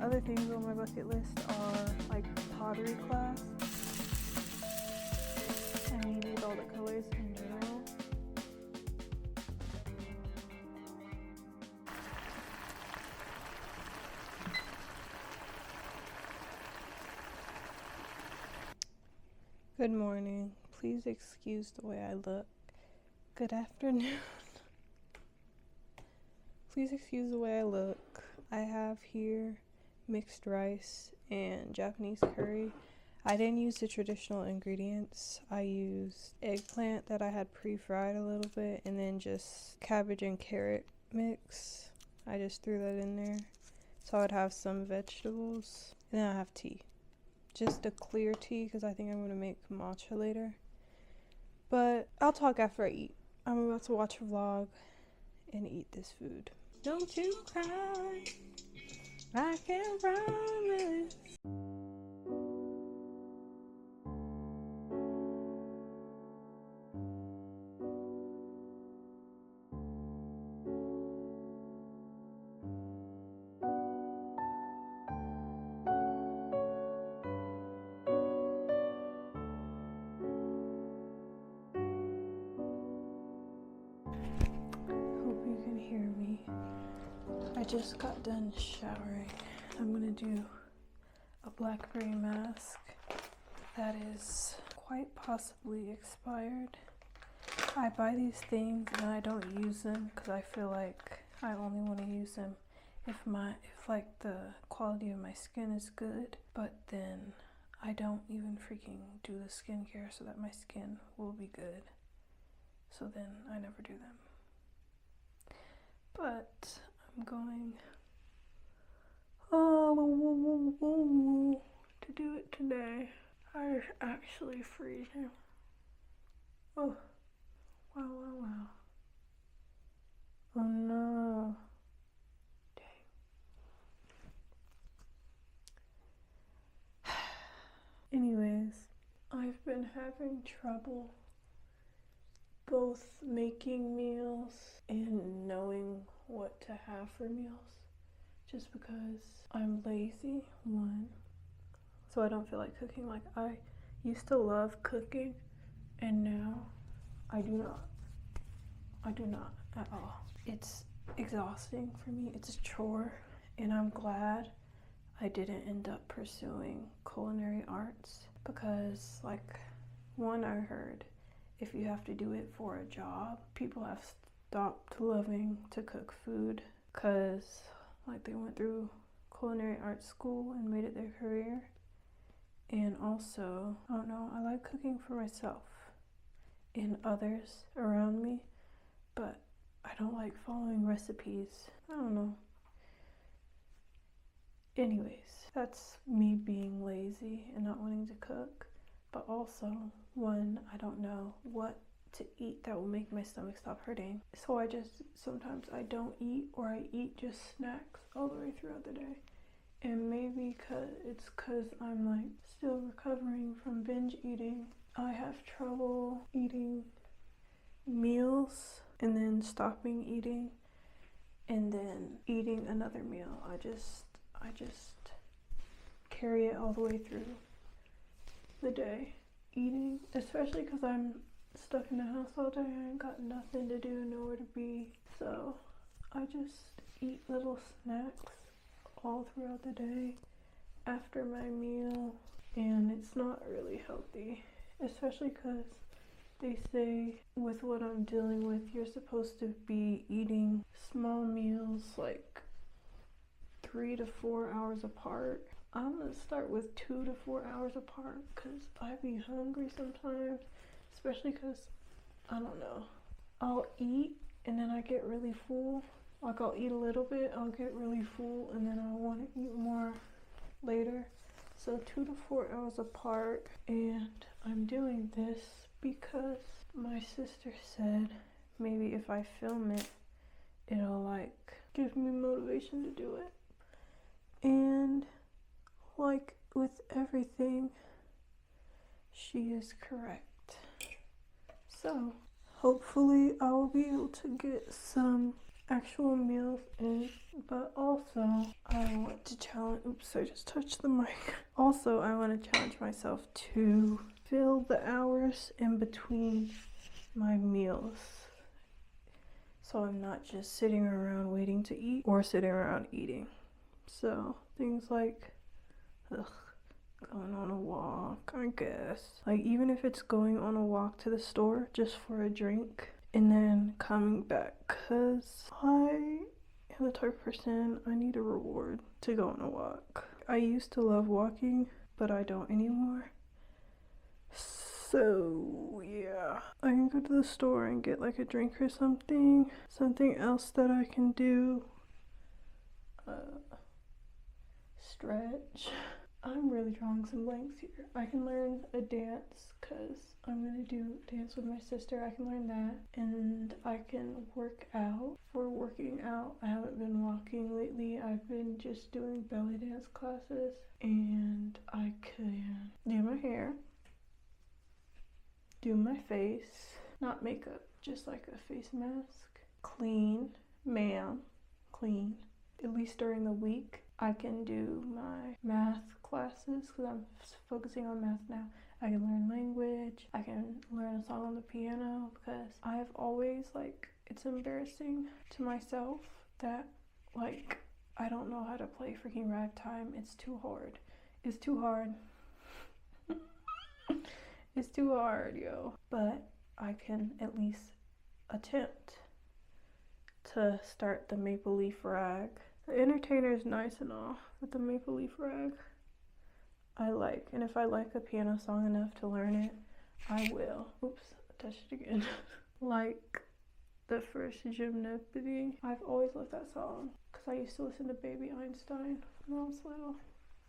Other things on my bucket list are like pottery class. I needed all the colors in general. Good morning. Please excuse the way I look. Good afternoon. Please excuse the way I look. I have here mixed rice and Japanese curry. I didn't use the traditional ingredients. I used eggplant that I had pre-fried a little bit and then just cabbage and carrot mix. I just threw that in there. So I would have some vegetables. And then I have tea. Just a clear tea because I think I'm going to make matcha later. But I'll talk after I eat. I'm about to watch a vlog and eat this food. Don't you cry, I can promise. Hear me. I just got done showering. I'm gonna do a blackberry mask that is quite possibly expired. I buy these things and I don't use them because I feel like I only want to use them if like the quality of my skin is good, but then I don't even freaking do the skincare so that my skin will be good. So then I never do them. But I'm going to do it today. I'm actually freezing. Oh, wow. Oh no. Dang. Anyways, I've been having trouble both making meals and knowing what to have for meals, just because I'm lazy, one, so I don't feel like cooking. Like, I used to love cooking and now I do not at all. It's exhausting for me. It's a chore, and I'm glad I didn't end up pursuing culinary arts because, like, one, I heard if you have to do it for a job, people have stopped loving to cook food because, like, they went through culinary arts school and made it their career. And also, I don't know, I like cooking for myself and others around me, but I don't like following recipes. I don't know. Anyways, that's me being lazy and not wanting to cook. But also, one, I don't know what to eat that will make my stomach stop hurting. So sometimes I don't eat, or I eat just snacks all the way throughout the day. And maybe it's because I'm like still recovering from binge eating. I have trouble eating meals and then stopping eating and then eating another meal. I just carry it all the way through the day eating, especially because I'm stuck in the house all day. I ain't got nothing to do, nowhere to be, so I just eat little snacks all throughout the day after my meal, and it's not really healthy, especially because they say with what I'm dealing with, you're supposed to be eating small meals like 3 to 4 hours apart. I'm gonna start with 2 to 4 hours apart because I be hungry sometimes, especially because, I don't know, I'll eat and then I get really full. Like, I'll eat a little bit, I'll get really full, and then I'll want to eat more later. So 2 to 4 hours apart, and I'm doing this because my sister said maybe if I film it, it'll like give me motivation to do it. And like with everything, she is correct. So hopefully I will be able to get some actual meals in, but also I want to challenge, oops, I just touched the mic. Also, I want to challenge myself to fill the hours in between my meals. So I'm not just sitting around waiting to eat or sitting around eating. So things like, going on a walk, I guess. Like even if it's going on a walk to the store just for a drink and then coming back, cause I am the type of person, I need a reward to go on a walk. I used to love walking, but I don't anymore. So yeah, I can go to the store and get like a drink or something. Something else that I can do, stretch. I'm really drawing some blanks here. I can learn a dance because I'm gonna do dance with my sister. I can learn that, and I can work out. For working out, I haven't been walking lately. I've been just doing belly dance classes, and I can do my hair, do my face, not makeup, just like a face mask, clean, ma'am, clean, at least during the week. I can do my math classes because I'm focusing on math now. I can learn language. I can learn a song on the piano because I've always, like, it's embarrassing to myself that, like, I don't know how to play freaking ragtime. It's too hard. It's too hard. It's too hard, yo. But I can at least attempt to start the Maple Leaf Rag. The entertainer is nice and all, but the Maple Leaf Rag I like. And if I like a piano song enough to learn it, I will. Oops, I touched it again. Like the first Gymnopédie. I've always loved that song because I used to listen to Baby Einstein when I was little.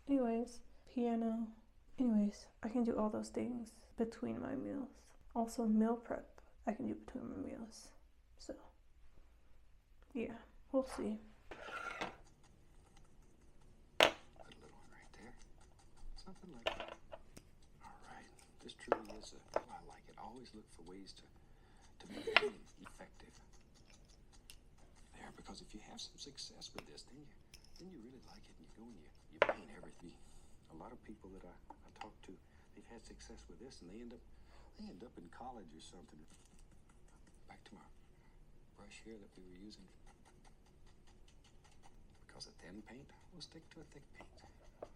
Anyways, piano. Anyways, I can do all those things between my meals. Also, meal prep I can do between my meals. So, yeah, we'll see. Something like that. All right. This truly is I like it. Always look for ways to make it effective. There, because if you have some success with this, then you really like it, and you go and you paint everything. A lot of people that I talk to, they've had success with this, and they end up in college or something. Back to my brush here that we were using. Because a thin paint will stick to a thick paint.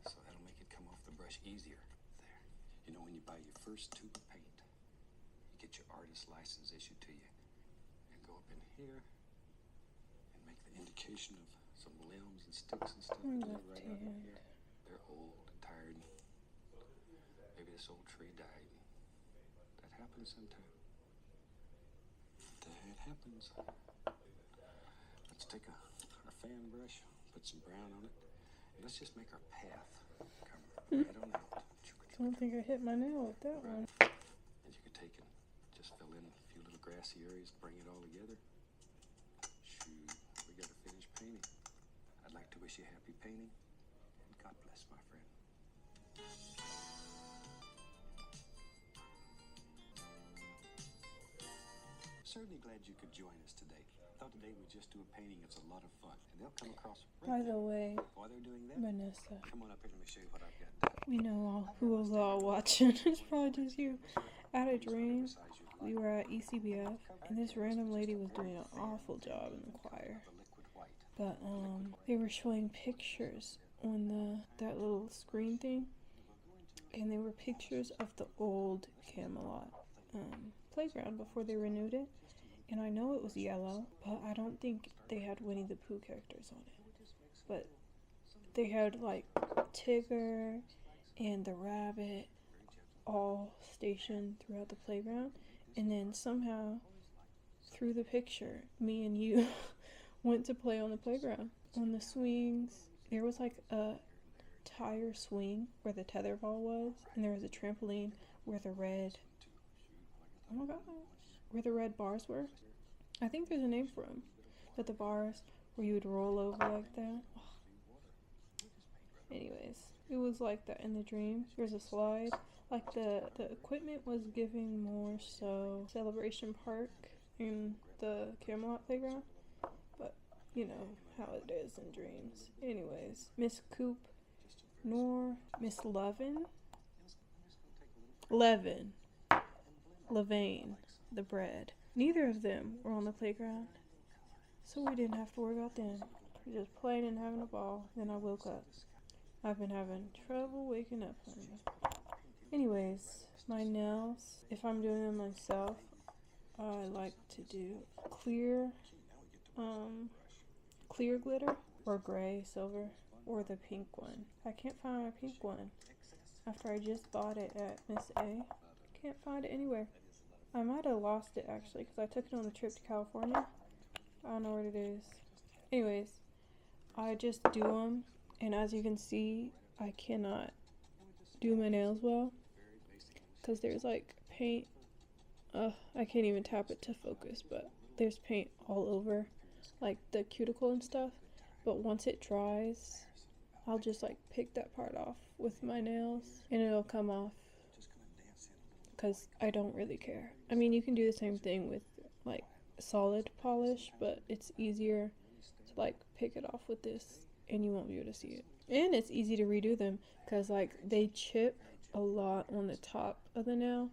So that'll make it come off the brush easier. There. You know, when you buy your first tube of paint, you get your artist license issued to you. And go up in here and make the indication of some limbs and sticks and stuff. And they're right up in here. They're old and tired. Maybe this old tree died. That happens sometimes. That happens. Let's take a fan brush, put some brown on it. Let's just make our path come right on out. I don't think I hit my nail with that one. And you could take and just fill in a few little grassy areas, bring it all together. Shoot, we got to finish painting. I'd like to wish you happy painting, and God bless, my friend. Certainly glad you could join us today. Thought today we'd just do a painting. It's a lot of fun, and they'll come across. By the way, while they're doing that, Vanessa, come on up here and let me show you what I've got. we know all who was all watching. It's probably just you. I had a dream. We were at ECBF, and this random lady was doing an awful job in the choir. But they were showing pictures on that little screen thing, and they were pictures of the old Camelot playground before they renewed it. And I know it was yellow, but I don't think they had Winnie the Pooh characters on it. But they had like Tigger and the rabbit all stationed throughout the playground. And then somehow, through the picture, me and you went to play on the playground. On the swings, there was like a tire swing where the tetherball was, and there was a trampoline where the red, oh my god, where the red bars were. I think there's a name for them. But the bars where you would roll over like that. Oh. Anyways, it was like that in the dream. There's a slide. Like the equipment was giving more so Celebration Park in the Camelot playground. But you know how it is in dreams. Anyways, Miss Coop, nor Miss Levin, Levain, the bread. Neither of them were on the playground, so we didn't have to worry about them. We're just playing and having a ball. Then I woke up. I've been having trouble waking up, honey. Anyways, my nails, if I'm doing them myself, I like to do clear glitter or gray, silver, or the pink one. I can't find my pink one after I just bought it at Miss A. Can't find it anywhere. I might have lost it actually because I took it on the trip to California. I don't know where it is. Anyways, I just do them, and as you can see, I cannot do my nails well because there's like paint. I can't even tap it to focus, but there's paint all over like the cuticle and stuff. But once it dries, I'll just like pick that part off with my nails and it'll come off because I don't really care. I mean, you can do the same thing with like solid polish, but it's easier to like pick it off with this and you won't be able to see it. And it's easy to redo them because like they chip a lot on the top of the nail,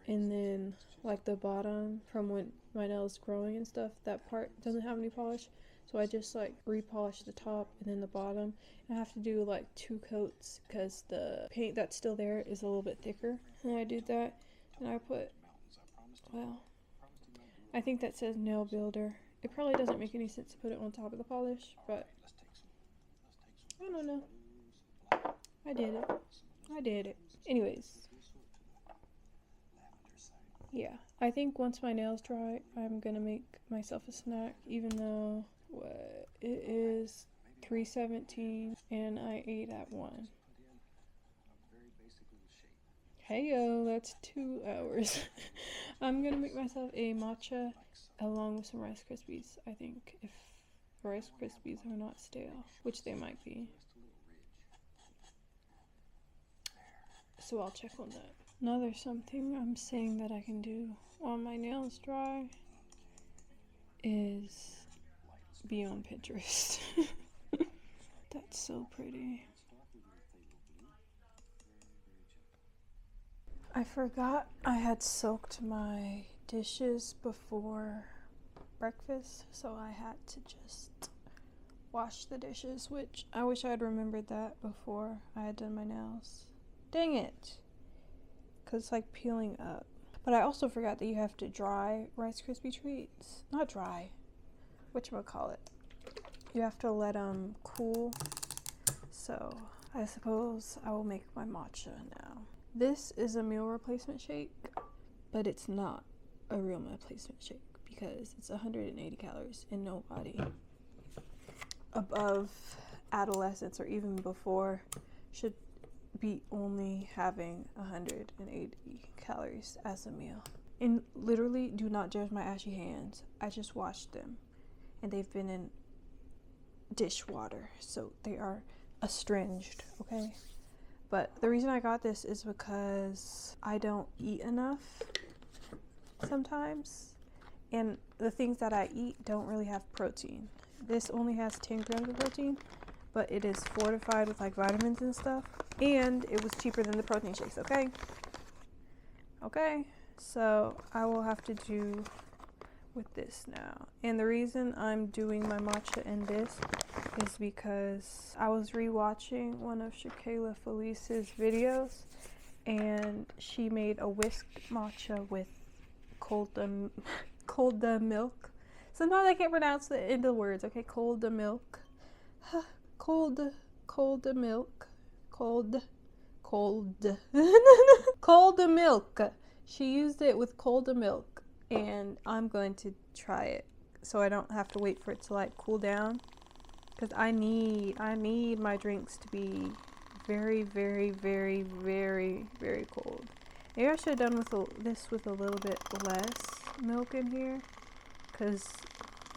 and then like the bottom from when my nail is growing and stuff, that part doesn't have any polish, so I just like repolish the top and then the bottom. I have to do like 2 coats because the paint that's still there is a little bit thicker. And I do that, and I put, well, I think that says nail builder. It probably doesn't make any sense to put it on top of the polish, but I don't know. I did it. Anyways, yeah, I think once my nails dry, I'm gonna make myself a snack, even though it is 3:17 and I ate at 1. Hey yo, that's 2 hours. I'm gonna make myself a matcha along with some Rice Krispies, I think, if Rice Krispies are not stale, which they might be. So I'll check on that. Another something I'm saying that I can do while my nails dry is be on Pinterest. That's so pretty. I forgot I had soaked my dishes before breakfast, so I had to just wash the dishes, which I wish I had remembered that before I had done my nails. Dang it! Because it's like peeling up. But I also forgot that you have to dry Rice Krispie treats. Not dry. Whatchamacallit. You have to let them cool. So I suppose I will make my matcha now. This is a meal replacement shake, but it's not a real meal replacement shake because it's 180 calories, and nobody above adolescence or even before should be only having 180 calories as a meal. And literally, do not judge my ashy hands. I just washed them and they've been in dishwater, so they are astringed, okay? But the reason I got this is because I don't eat enough sometimes, and the things that I eat don't really have protein. This only has 10 grams of protein, but it is fortified with like vitamins and stuff, and it was cheaper than the protein shakes, okay? Okay, so I will have to do with this now. And the reason I'm doing my matcha in this is because I was rewatching one of Shakayla Felice's videos, and she made a whisked matcha with cold milk. Sometimes I can't pronounce the end of words, okay? Cold milk. Cold milk. Cold milk. She used it with cold milk, and I'm going to try it so I don't have to wait for it to like cool down, because I need my drinks to be very, very, very, very, very cold. Maybe I should have done this with a little bit less milk in here, because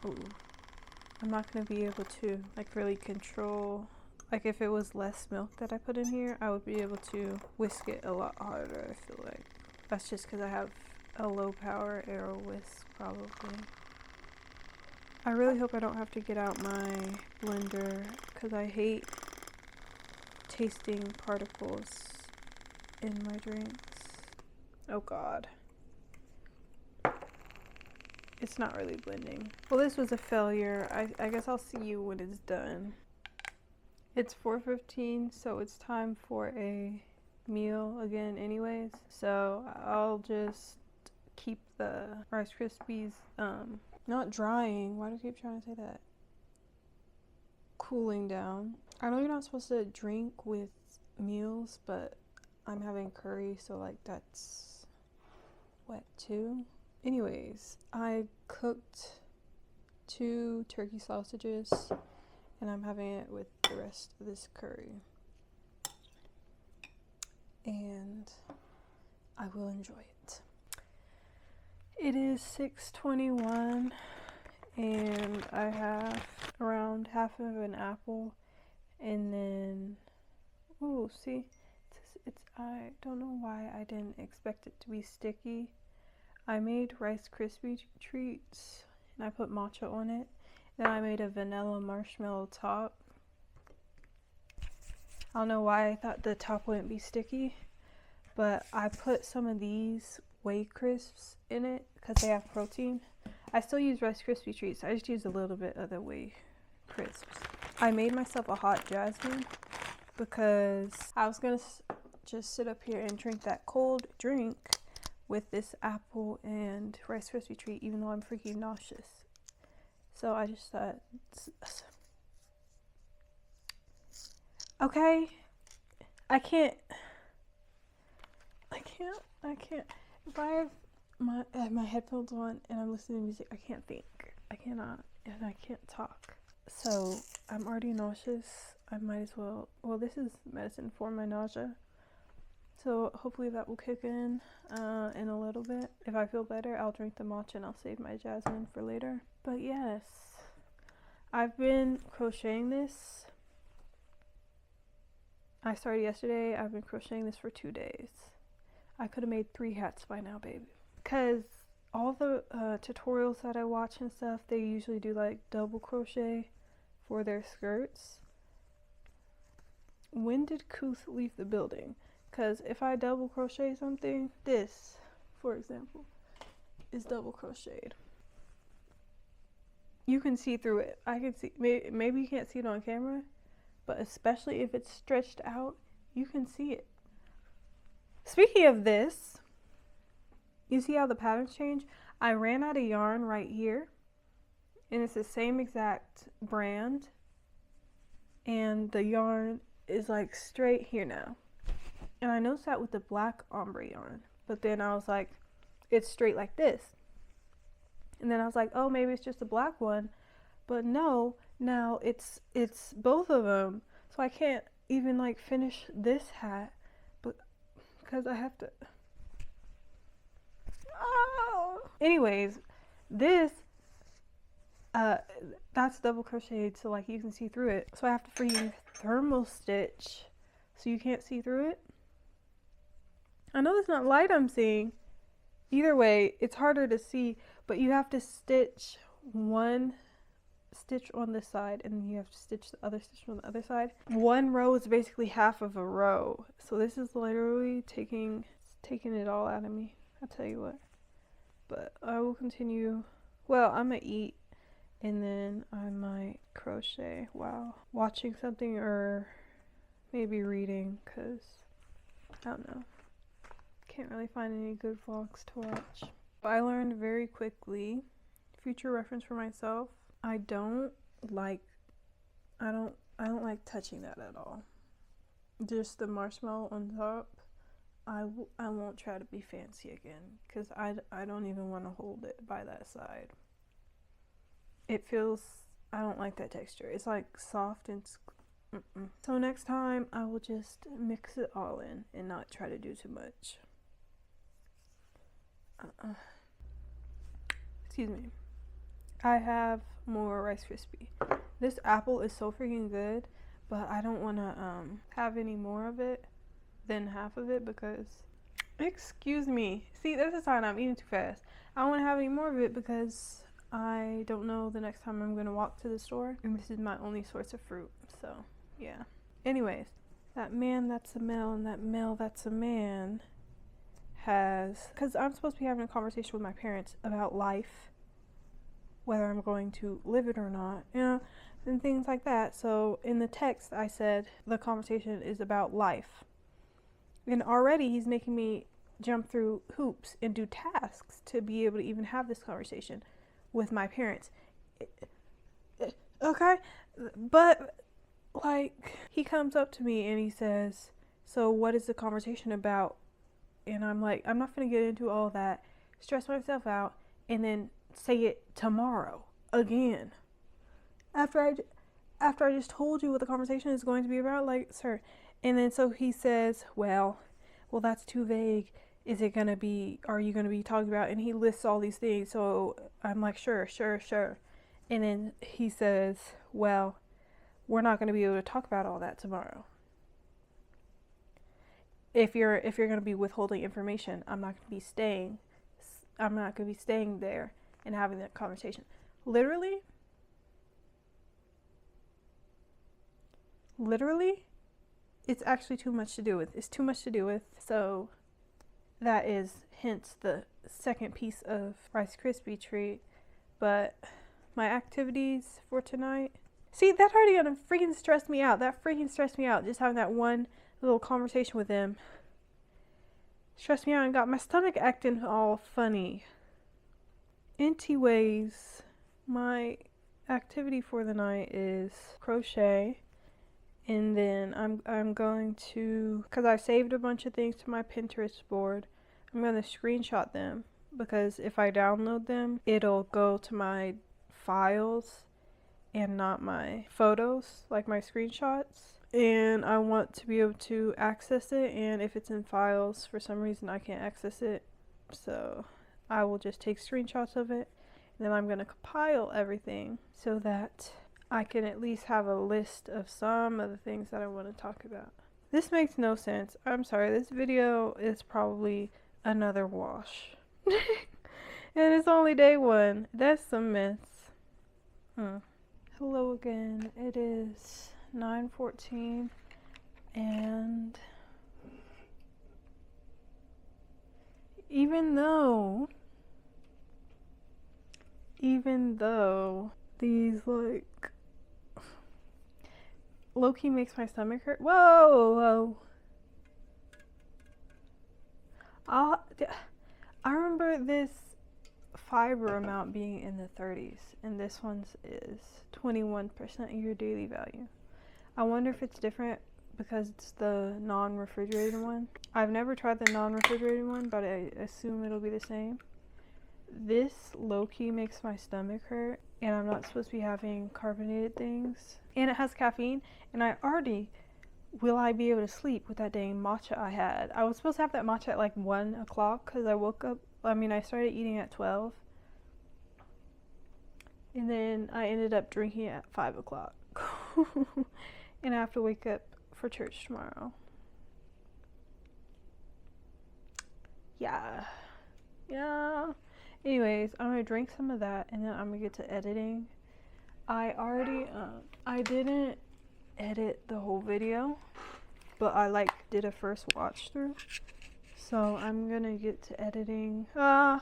I'm not going to be able to like really control. Like if it was less milk that I put in here, I would be able to whisk it a lot harder, I feel like. That's just because I have a low power arrow whisk, probably. I really hope I don't have to get out my blender because I hate tasting particles in my drinks. Oh God. It's not really blending. Well, this was a failure. I guess I'll see you when it's done. It's 4:15, so it's time for a meal again anyways. So I'll just keep the Rice Krispies, not drying. Why do I keep trying to say that? Cooling down. I know you're not supposed to drink with meals, but I'm having curry, so like that's wet too. Anyways, I cooked 2 turkey sausages and I'm having it with the rest of this curry. And I will enjoy it. It is 6:21 and I have around half of an apple and then, oh, see, I don't know why I didn't expect it to be sticky. I made Rice Krispie treats and I put matcha on it. Then I made a vanilla marshmallow top. I don't know why I thought the top wouldn't be sticky, but I put some of these whey crisps in it because they have protein. I still use Rice Krispie treats. I just use a little bit of the whey crisps. I made myself a hot jasmine because I was gonna just sit up here and drink that cold drink with this apple and Rice Krispie treat, even though I'm freaking nauseous. So I just thought, okay, I can't. If I have my headphones on and I'm listening to music, I can't think. I cannot, and I can't talk. So I'm already nauseous. I might as well. Well, this is medicine for my nausea. So hopefully that will kick in a little bit. If I feel better, I'll drink the matcha and I'll save my jasmine for later. But yes, I've been crocheting this. I started yesterday. I've been crocheting this for 2 days. I could have made 3 hats by now, baby. Because all the tutorials that I watch and stuff, they usually do like double crochet for their skirts. When did Kuth leave the building? Because if I double crochet something, this, for example, is double crocheted. You can see through it. I can see, maybe you can't see it on camera, but especially if it's stretched out, you can see it. Speaking of this, you see how the patterns change? I ran out of yarn right here, and it's the same exact brand, and the yarn is like straight here now. And I noticed that with the black ombre yarn, but then I was like, it's straight like this. And then I was like, oh, maybe it's just a black one, but no, now it's both of them. So I can't even like finish this hat, but because I have to. Oh. Anyways, this that's double crocheted, so like you can see through it. So I have to freaking thermal stitch, so you can't see through it. I know there's not light I'm seeing. Either way, it's harder to see, but you have to stitch one stitch on this side and then you have to stitch the other stitch on the other side. One row is basically half of a row. So this is literally taking it all out of me. I'll tell you what. But I will continue. Well, I'm gonna eat and then I might crochet while watching something or maybe reading, because I don't know. Can't really find any good vlogs to watch. But I learned very quickly, future reference for myself, I don't like touching that at all. Just the marshmallow on top. I won't try to be fancy again, because I don't even want to hold it by that side. It feels, I don't like that texture. It's like soft and So next time I will just mix it all in and not try to do too much. Excuse me. I have more Rice Krispie. This apple is so freaking good, but I don't want to have any more of it than half of it because, excuse me. See, there's a sign I'm eating too fast. I don't want to have any more of it because I don't know the next time I'm going to walk to the store, and this is my only source of fruit, so yeah. Anyways, that man that's a male and that male that's a man has, because I'm supposed to be having a conversation with my parents about life, whether I'm going to live it or not, you know, and things like that. So in the text I said the conversation is about life, and already he's making me jump through hoops and do tasks to be able to even have this conversation with my parents. Okay, but like, he comes up to me and he says, so what is the conversation about? And I'm like, I'm not gonna get into all that, stress myself out, and then say it tomorrow again after I just told you what the conversation is going to be about. Like, sir. And then so he says, well that's too vague. Is it gonna be, are you gonna be talking about, and he lists all these things. So I'm like, sure. And then he says, well, we're not gonna be able to talk about all that tomorrow. If you're gonna be withholding information, I'm not gonna be staying there and having that conversation. Literally, it's actually too much to do with. It's too much to do with. So that is hence the second piece of Rice Krispie treat. But my activities for tonight, see, that already gonna freaking stress me out. Just having that one little conversation with him stressed me out and got my stomach acting all funny. Anyways, my activity for the night is crochet, and then I'm going to, because I saved a bunch of things to my Pinterest board, I'm going to screenshot them, because if I download them, it'll go to my files and not my photos, like my screenshots. And I want to be able to access it, and if it's in files, for some reason I can't access it, so I will just take screenshots of it, and then I'm going to compile everything so that I can at least have a list of some of the things that I want to talk about. This makes no sense. I'm sorry, this video is probably another wash. And it's only day one. That's some mess. Hello again. It is 9:14, and even though these, like, low-key makes my stomach hurt. Whoa. I remember this fiber amount being in the 30s, and this one's is 21% of your daily value. I wonder if it's different because it's the non-refrigerated one. I've never tried the non-refrigerated one, but I assume it'll be the same. This low-key makes my stomach hurt, and I'm not supposed to be having carbonated things. And it has caffeine, and will I be able to sleep with that dang matcha I had? I was supposed to have that matcha at like 1 o'clock because I started eating at 12. And then I ended up drinking at 5 o'clock. And I have to wake up for church tomorrow. Yeah. Anyways, I'm gonna drink some of that, and then I'm gonna get to editing. I didn't edit the whole video, but I did a first watch through. So I'm gonna get to editing. I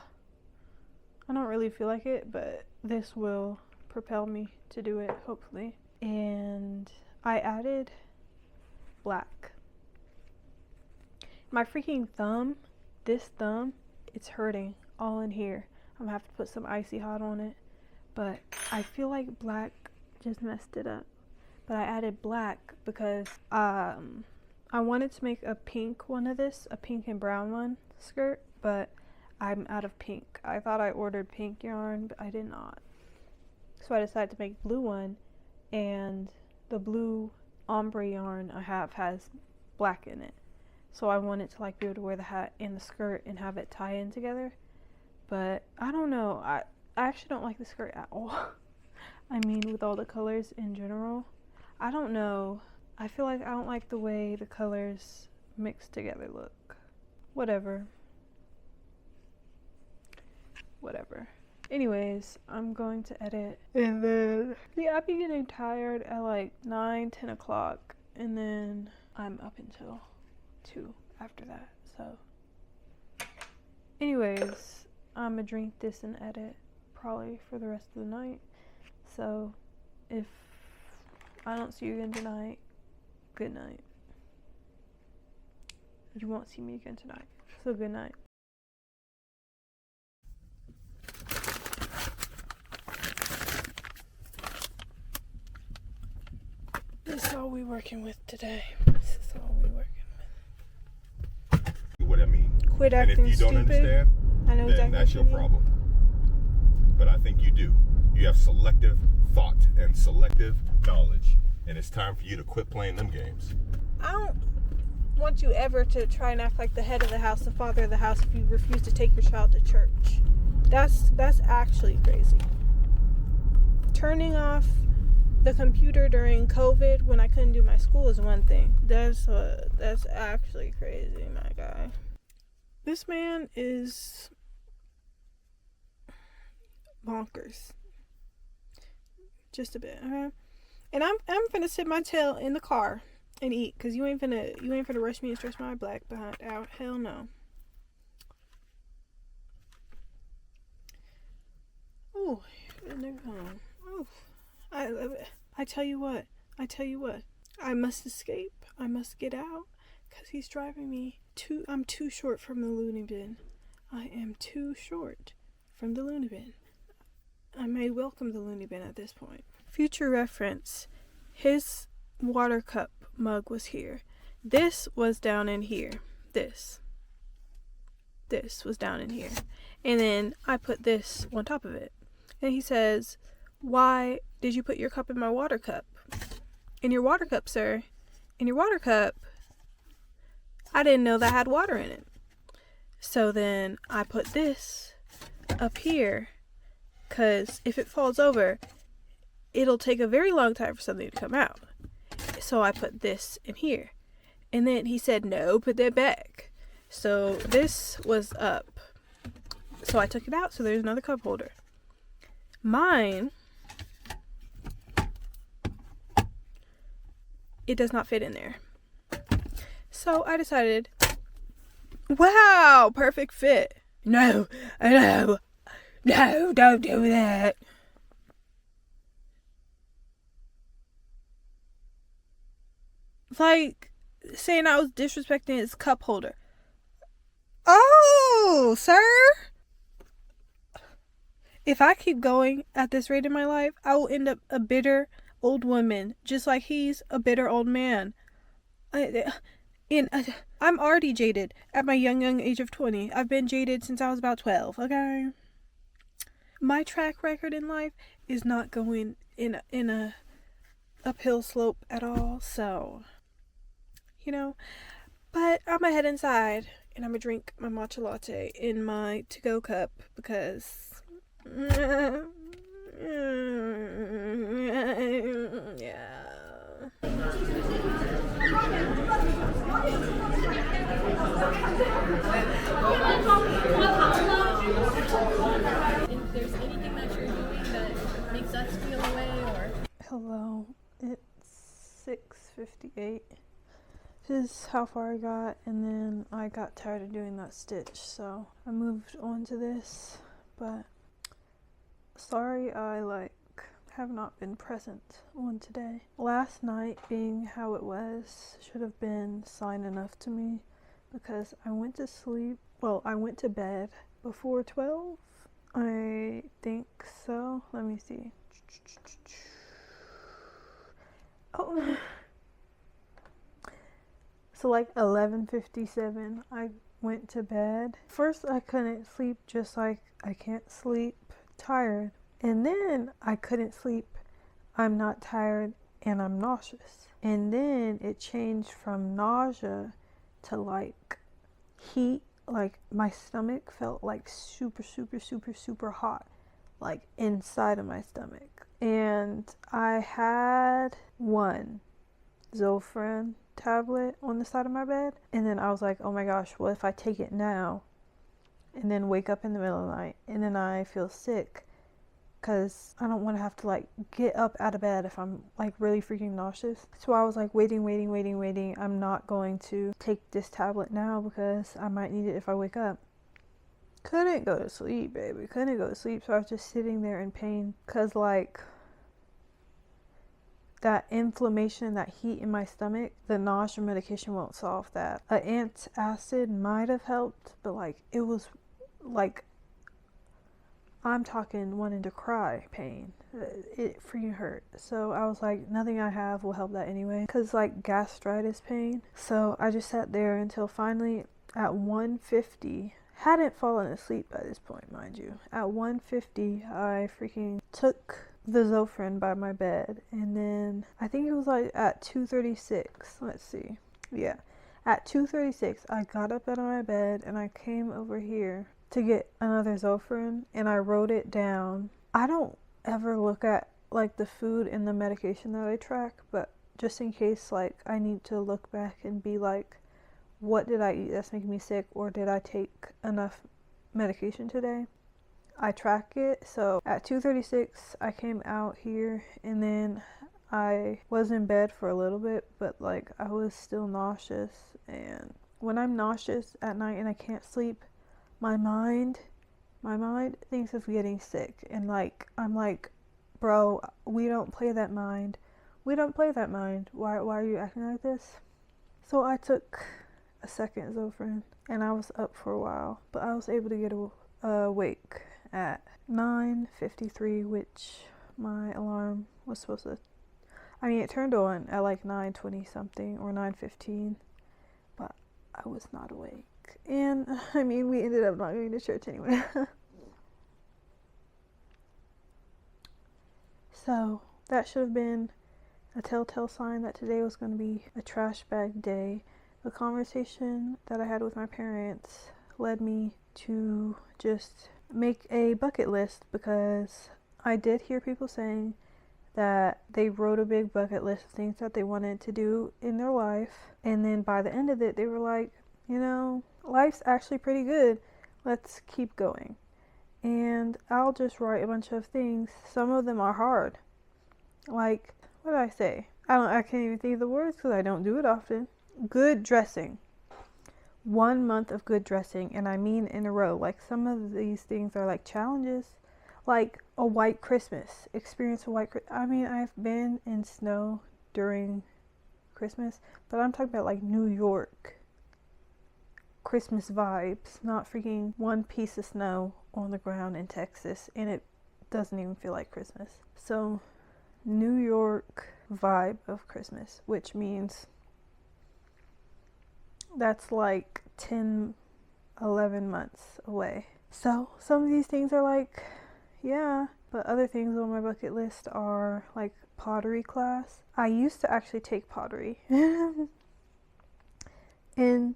don't really feel like it, but this will propel me to do it, hopefully. And I added black. My freaking thumb, this thumb, it's hurting all in here. I'm gonna have to put some icy hot on it, but I feel like black just messed it up. But I added black because I wanted to make a pink one of this, a pink and brown one skirt, but I'm out of pink. I thought I ordered pink yarn, but I did not. So I decided to make blue one, and the blue ombre yarn I have has black in it. So I wanted to be able to wear the hat and the skirt and have it tie in together. But I don't know. I actually don't like the skirt at all. I mean, with all the colors in general. I don't know. I feel like I don't like the way the colors mixed together look. Whatever. Anyways, I'm going to edit. And then, yeah, I'll be getting tired at like 9, 10 o'clock. And then I'm up until 2 after that. So, anyways, I'm gonna drink this and edit probably for the rest of the night. So, if I don't see you again tonight, good night. You won't see me again tonight. So, good night. This is all we working with today. This is all we working with. What I mean. Quit And acting if you don't stupid. understand, I know then exactly that's what your you mean. problem. But I think you do. You have selective thought and selective knowledge. And it's time for you to quit playing them games. I don't want you ever to try and act like the head of the house, the father of the house, if you refuse to take your child to church. That's actually crazy. Turning off the computer during COVID when I couldn't do my school is one thing. That's actually crazy, my guy. This man is bonkers. Just a bit, okay? And I'm finna sit my tail in the car and eat, cause you ain't finna rush me and stress my black behind out. Hell no. Ooh, nigga home. Ooh. I tell you what. I must escape. I must get out, cause he's driving me I'm too short from the loony bin. I am too short from the loony bin. I may welcome the loony bin at this point. Future reference, his water cup mug was here. This was down in here. This was down in here. And then I put this on top of it. And he says, "Why did you put your cup in my water cup?" "In your water cup, sir. In your water cup. I didn't know that had water in it." So then I put this up here, because if it falls over, it'll take a very long time for something to come out. So I put this in here. And then he said, "No, put that back." So this was up. So I took it out, so there's another cup holder. Mine, it does not fit in there. So I decided, wow, perfect fit. No, don't do that. Like saying I was disrespecting his cup holder. Oh, sir. If I keep going at this rate in my life, I will end up a bitter old woman, just like he's a bitter old man. I'm already jaded at my young age of 20. I've been jaded since I was about 12, okay? My track record in life is not going in a uphill slope at all, so, you know. But I'm gonna head inside and I'm gonna drink my matcha latte in my to-go cup, because yeah. If there's anything that you're doing that makes us feel away, or Hello, it's 6:58. This is how far I got, and then I got tired of doing that stitch, so I moved on to this. But sorry I have not been present on today. Last night, being how it was, should have been sign enough to me, because I went to bed before 12. I think so. Let me see. Oh. So 11:57, I went to bed. First I couldn't sleep, just like I can't sleep tired. And then I couldn't sleep, I'm not tired, and I'm nauseous. And then it changed from nausea to heat. My stomach felt super hot, inside of my stomach. And I had one Zofran tablet on the side of my bed, and then I was like, oh my gosh, what if I take it now and then wake up in the middle of the night, and then I feel sick because I don't want to have to like get up out of bed if I'm like really freaking nauseous. So I was like waiting. I'm not going to take this tablet now because I might need it if I wake up. Couldn't go to sleep, baby. Couldn't go to sleep. So I was just sitting there in pain because like that inflammation, that heat in my stomach, the nausea medication won't solve that. An antacid might have helped, but like it was like, I'm talking wanting to cry pain. It freaking hurt. So I was like, nothing I have will help that anyway, because like gastritis pain. So I just sat there until finally at 1:50, hadn't fallen asleep by this point, mind you. At 1:50, I freaking took the Zofran by my bed, and then I think it was like at 2:36, let's see, yeah, at 2:36 I got up out of my bed and I came over here to get another Zofran, and I wrote it down. I don't ever look at like the food and the medication that I track, but just in case like I need to look back and be like, what did I eat that's making me sick, or did I take enough medication today? I track it. So at 2:36 I came out here, and then I was in bed for a little bit, but like I was still nauseous. And when I'm nauseous at night and I can't sleep, my mind thinks of getting sick, and like I'm like, bro, we don't play that mind. Why are you acting like this? So I took a second Zofran, and I was up for a while, but I was able to get awake at 9:53, which my alarm was supposed to, I mean, it turned on at like 9:20 something or 9:15, but I was not awake. And I mean, we ended up not going to church anyway. So that should have been a telltale sign that today was going to be a trash bag day. The conversation that I had with my parents led me to just make a bucket list, because I did hear people saying that they wrote a big bucket list of things that they wanted to do in their life, and then by the end of it they were like, you know, life's actually pretty good, let's keep going. And I'll just write a bunch of things. Some of them are hard, like, what did I say? I can't even think of the words because I don't do it often. Good dressing. 1 month of good dressing, and I mean in a row. Like, some of these things are like challenges, like a white Christmas. Experience a white Christmas. I mean, I've been in snow during Christmas, but I'm talking about like New York Christmas vibes, not freaking one piece of snow on the ground in Texas, and it doesn't even feel like Christmas. So New York vibe of Christmas, which means that's like 10, 11 months away. So some of these things are like, yeah, but other things on my bucket list are like pottery class. I used to actually take pottery in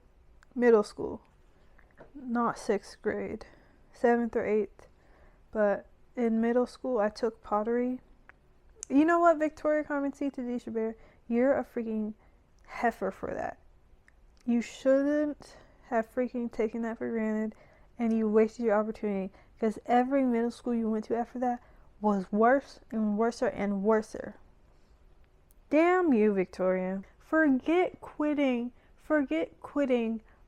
middle school, not 6th grade, 7th or 8th, but in middle school I took pottery. You know what, Victoria Carmen C. Tadisha Bear, you're a freaking heifer for that. You shouldn't have freaking taken that for granted, and you wasted your opportunity, because every middle school you went to after that was worse and worser and worser. Damn you, Victoria. Forget quitting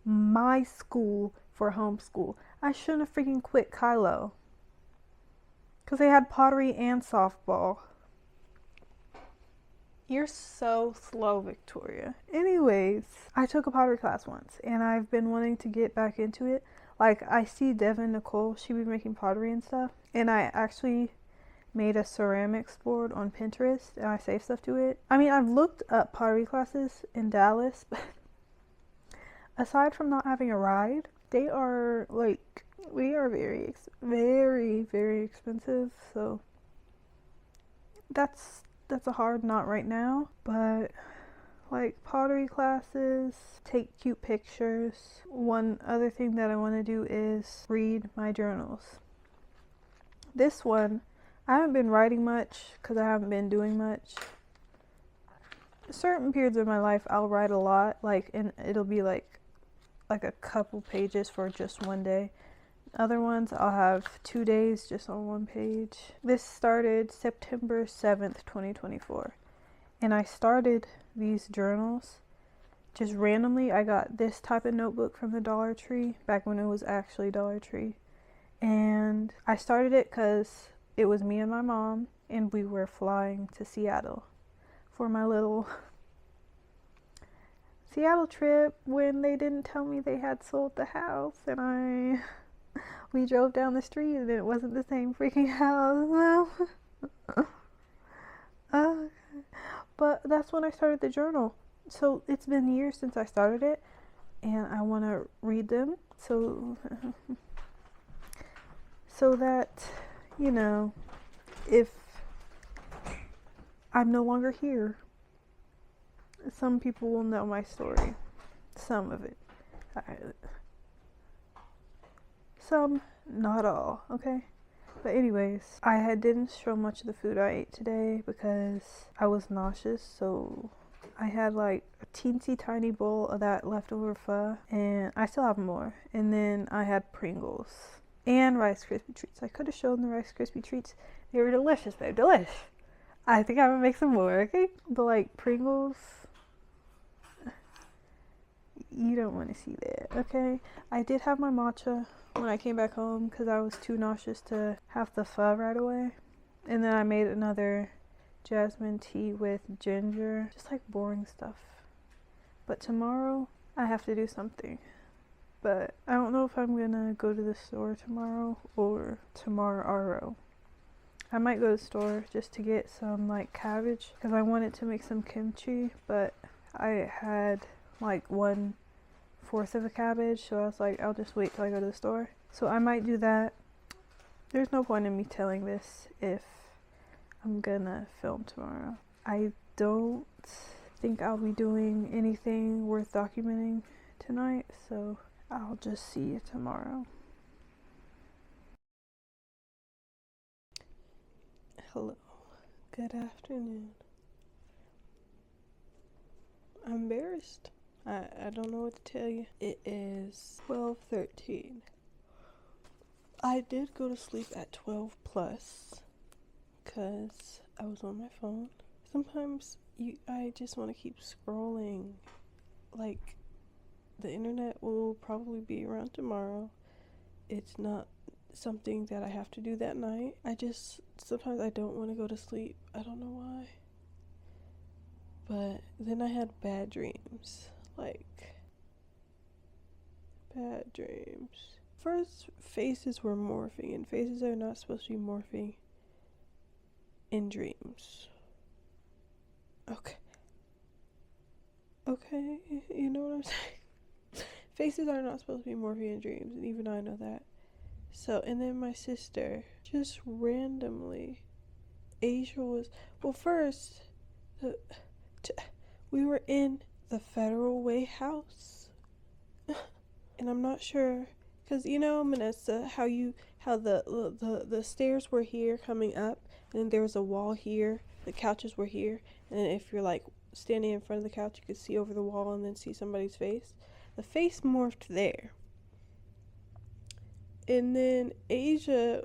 my school for homeschool. I shouldn't have freaking quit Kylo, because they had pottery and softball. You're so slow, Victoria. Anyways, I took a pottery class once, and I've been wanting to get back into it. Like, I see Devin Nicole, she be making pottery and stuff, and I actually made a ceramics board on Pinterest, and I saved stuff to it. I mean, I've looked up pottery classes in Dallas, but aside from not having a ride, they are like, we are very, very expensive, so that's a hard not right now. But like, pottery classes, take cute pictures. One other thing that I want to do is read my journals. This one, I haven't been writing much because I haven't been doing much. Certain periods of my life I'll write a lot, like, and it'll be like a couple pages for just one day. Other ones I'll have 2 days just on one page. This started September 7th, 2024. And I started these journals just randomly. I got this type of notebook from the Dollar Tree back when it was actually Dollar Tree. And I started it because it was me and my mom, and we were flying to Seattle for my little Seattle trip when they didn't tell me they had sold the house, and we drove down the street and it wasn't the same freaking house. But that's when I started the journal. So it's been years since I started it, and I want to read them so that, you know, if I'm no longer here, some people will know my story. Some of it. Some, not all, okay? But anyways, I didn't show much of the food I ate today because I was nauseous, so I had like a teensy tiny bowl of that leftover pho, and I still have more. And then I had Pringles and Rice Krispie treats. I could have shown the Rice Krispie treats. They were delicious, babe, delish. I think I'm gonna make some more, okay? But like Pringles, you don't want to see that, okay? I did have my matcha when I came back home because I was too nauseous to have the pho right away. And then I made another jasmine tea with ginger, just like boring stuff. But tomorrow I have to do something. But I don't know if I'm gonna go to the store tomorrow or tomorrow. I might go to the store just to get some like cabbage because I wanted to make some kimchi, but I had like 1/4 of a cabbage, so I was like, I'll just wait till I go to the store. So I might do that. There's no point in me telling this if I'm gonna film tomorrow. I don't think I'll be doing anything worth documenting tonight, so I'll just see you tomorrow. Hello. Good afternoon. I'm embarrassed. I don't know what to tell you. It is 12:13. I did go to sleep at 12 plus because I was on my phone. Sometimes I just want to keep scrolling. Like, the internet will probably be around tomorrow. It's not something that I have to do that night. Sometimes I don't want to go to sleep. I don't know why. But then I had bad dreams. Like, bad dreams. First, faces were morphing, and faces are not supposed to be morphing in dreams. Okay, you know what I'm saying? Faces are not supposed to be morphing in dreams, and even I know that. So, and then my sister, just randomly, Asia was, well, first, we were in the Federal Way house, and I'm not sure, because you know, Manessa, how the stairs were here coming up, and then there was a wall here, the couches were here, and if you're like standing in front of the couch, you could see over the wall and then see somebody's face. The face morphed there. And then Asia,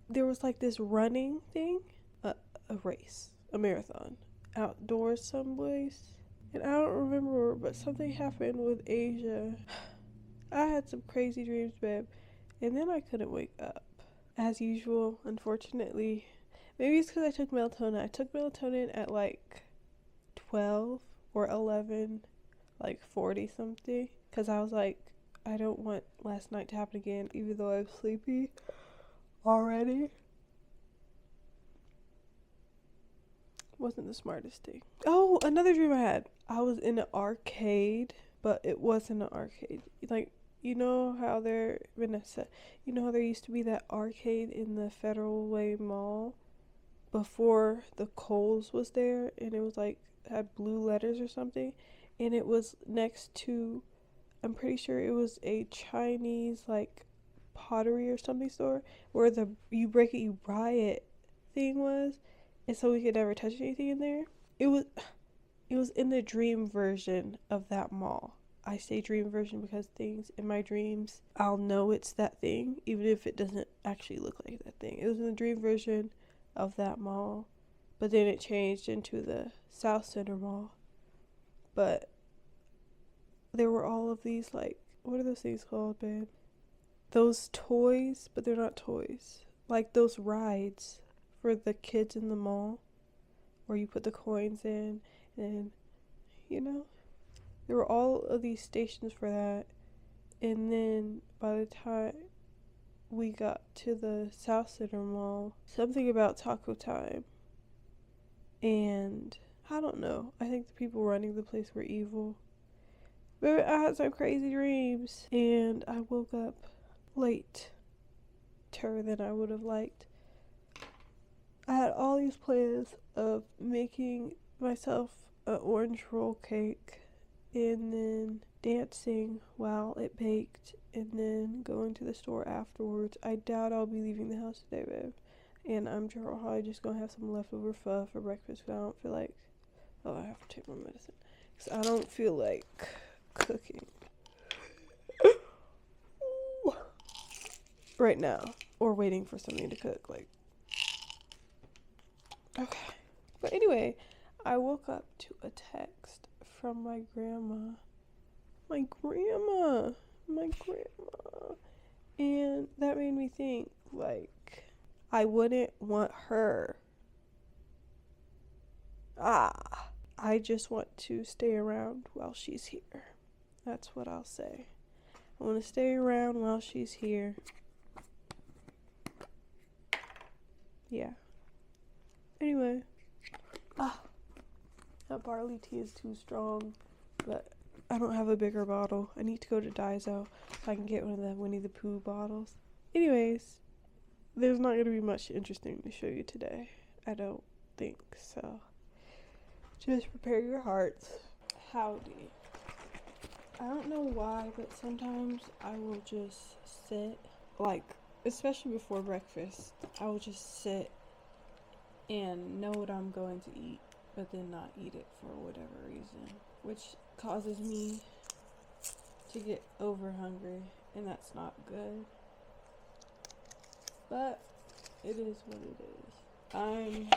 there was like this running thing, a race, a marathon, outdoors someplace. And I don't remember, but something happened with Asia. I had some crazy dreams, babe. And then I couldn't wake up. As usual, unfortunately. Maybe it's because I took melatonin. I took melatonin at like 12 or 11, like 40 something. Because I was like, I don't want last night to happen again, even though I'm sleepy already. Wasn't the smartest thing. Oh, another dream I had. I was in an arcade, but it wasn't an arcade. Like, you know how there, Vanessa, you know how there used to be that arcade in the Federal Way Mall before the Kohl's was there, and it was like, had blue letters or something, and it was next to, I'm pretty sure it was a Chinese like pottery or something store where the you break it, you buy it thing was, and so we could never touch anything in there. It was in the dream version of that mall. I say dream version because things in my dreams, I'll know it's that thing, even if it doesn't actually look like that thing. It was in the dream version of that mall, but then it changed into the South Center Mall. But there were all of these, like, what are those things called, babe? Those toys, but they're not toys. Like those rides for the kids in the mall, where you put the coins in, and, you know, there were all of these stations for that. And then by the time we got to the South Center Mall, something about taco time. And I don't know. I think the people running the place were evil. But I had some crazy dreams. And I woke up later than I would have liked. I had all these plans of making myself an orange roll cake and then dancing while it baked and then going to the store afterwards. I doubt I'll be leaving the house today, babe. And I'm probably just gonna have some leftover pho for breakfast because I don't feel like, oh, I have to take my medicine because I don't feel like cooking right now or waiting for something to cook. Like, okay. But anyway, I woke up to a text from my grandma. And that made me think, like, I wouldn't want her. I just want to stay around while she's here. That's what I'll say. I want to stay around while she's here. Yeah. Anyway. That barley tea is too strong, but I don't have a bigger bottle. I need to go to Daiso so I can get one of the Winnie the Pooh bottles. Anyways, there's not going to be much interesting to show you today. I don't think so. Just prepare your hearts. Howdy. I don't know why, but sometimes I will just sit, like, especially before breakfast, I will just sit and know what I'm going to eat, but then not eat it for whatever reason, which causes me to get over hungry, and that's not good. But it is what it is. I'm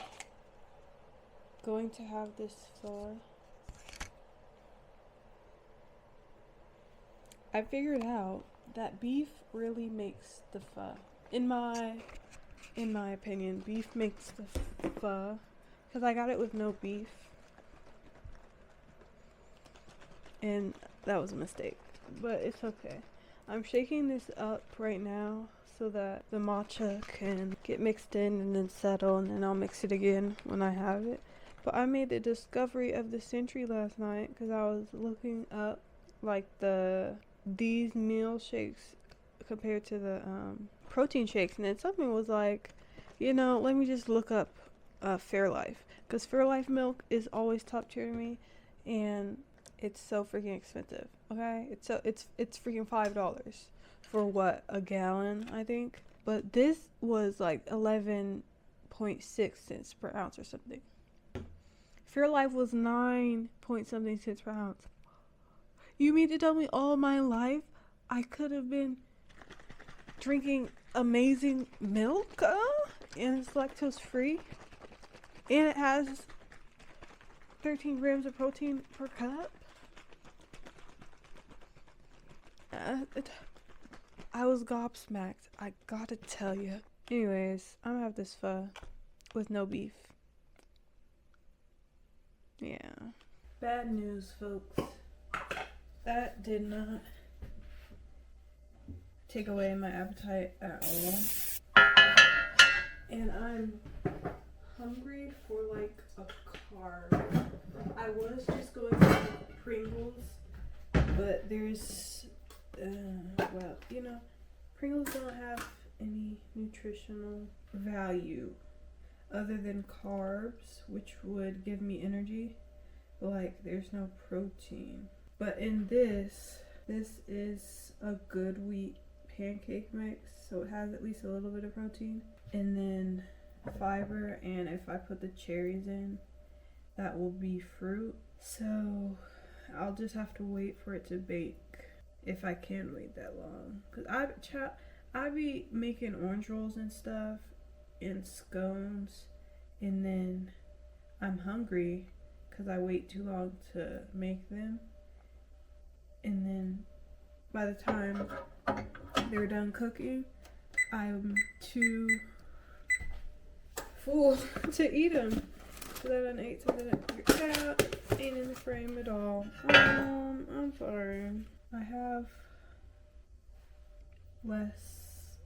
going to have this pho. I figured out that beef really makes the pho. In my opinion, beef makes the pho. Because I got it with no beef. And that was a mistake. But it's okay. I'm shaking this up right now so that the matcha can get mixed in and then settle. And then I'll mix it again when I have it. But I made the discovery of the century last night because I was looking up like these meal shakes compared to the protein shakes. And then something was like, you know, let me just look up Fairlife, because Fairlife milk is always top tier to me, and it's so freaking expensive. Okay, it's freaking $5 for what, a gallon, I think. But this was like 11.6 cents per ounce or something. Fairlife was 9 point something cents per ounce. You mean to tell me all my life I could have been drinking amazing milk, and it's lactose free, and it has 13 grams of protein per cup? I was gobsmacked, I gotta tell you. Anyways, I'm gonna have this pho with no beef. Yeah. Bad news, folks. That did not take away my appetite at all. And I'm hungry for like a carb. I was just going to Pringles, but there's, well, you know, Pringles don't have any nutritional value other than carbs, which would give me energy. Like, there's no protein. But in this is a good wheat pancake mix, so it has at least a little bit of protein, and then fiber, and if I put the cherries in, that will be fruit. So I'll just have to wait for it to bake if I can wait that long. Cause I be making orange rolls and stuff and scones, and then I'm hungry because I wait too long to make them, and then by the time they're done cooking, I'm too full to eat them. So I done ate something that your cat ain't in the frame at all. I'm sorry. I have less,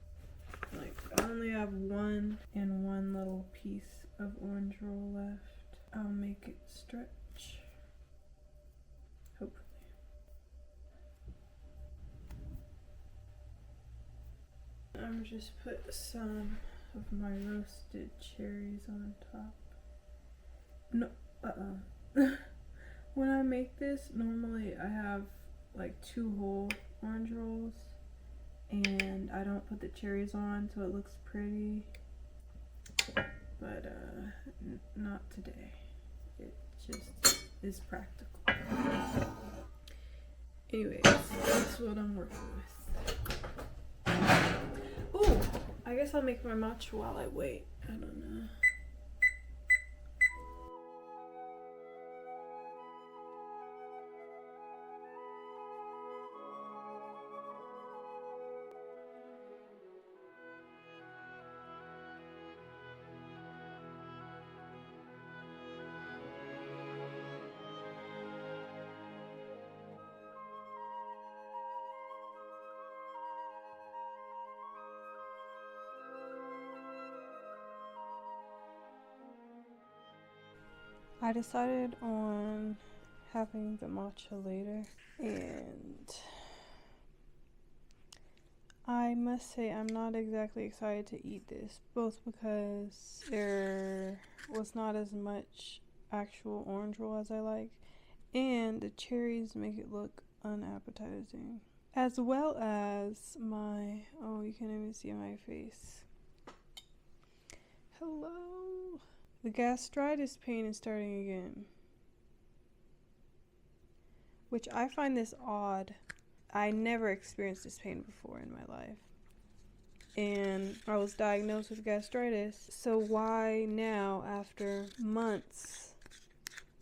like I only have one little piece of orange roll left. I'll make it stretch. Hopefully. I'm just put some of my roasted cherries on top. No, when I make this, normally I have like 2 whole orange rolls, and I don't put the cherries on so it looks pretty, but not today. It just is practical. Anyways, that's what I'm working with. Oh, I guess I'll make my matcha while I wait. I don't know. I decided on having the matcha later, and I must say I'm not exactly excited to eat this, both because there was not as much actual orange roll as I like, and the cherries make it look unappetizing, as well as oh, you can't even see my face. Hello. The gastritis pain is starting again, which I find this odd. I never experienced this pain before in my life, and I was diagnosed with gastritis. So why now, after months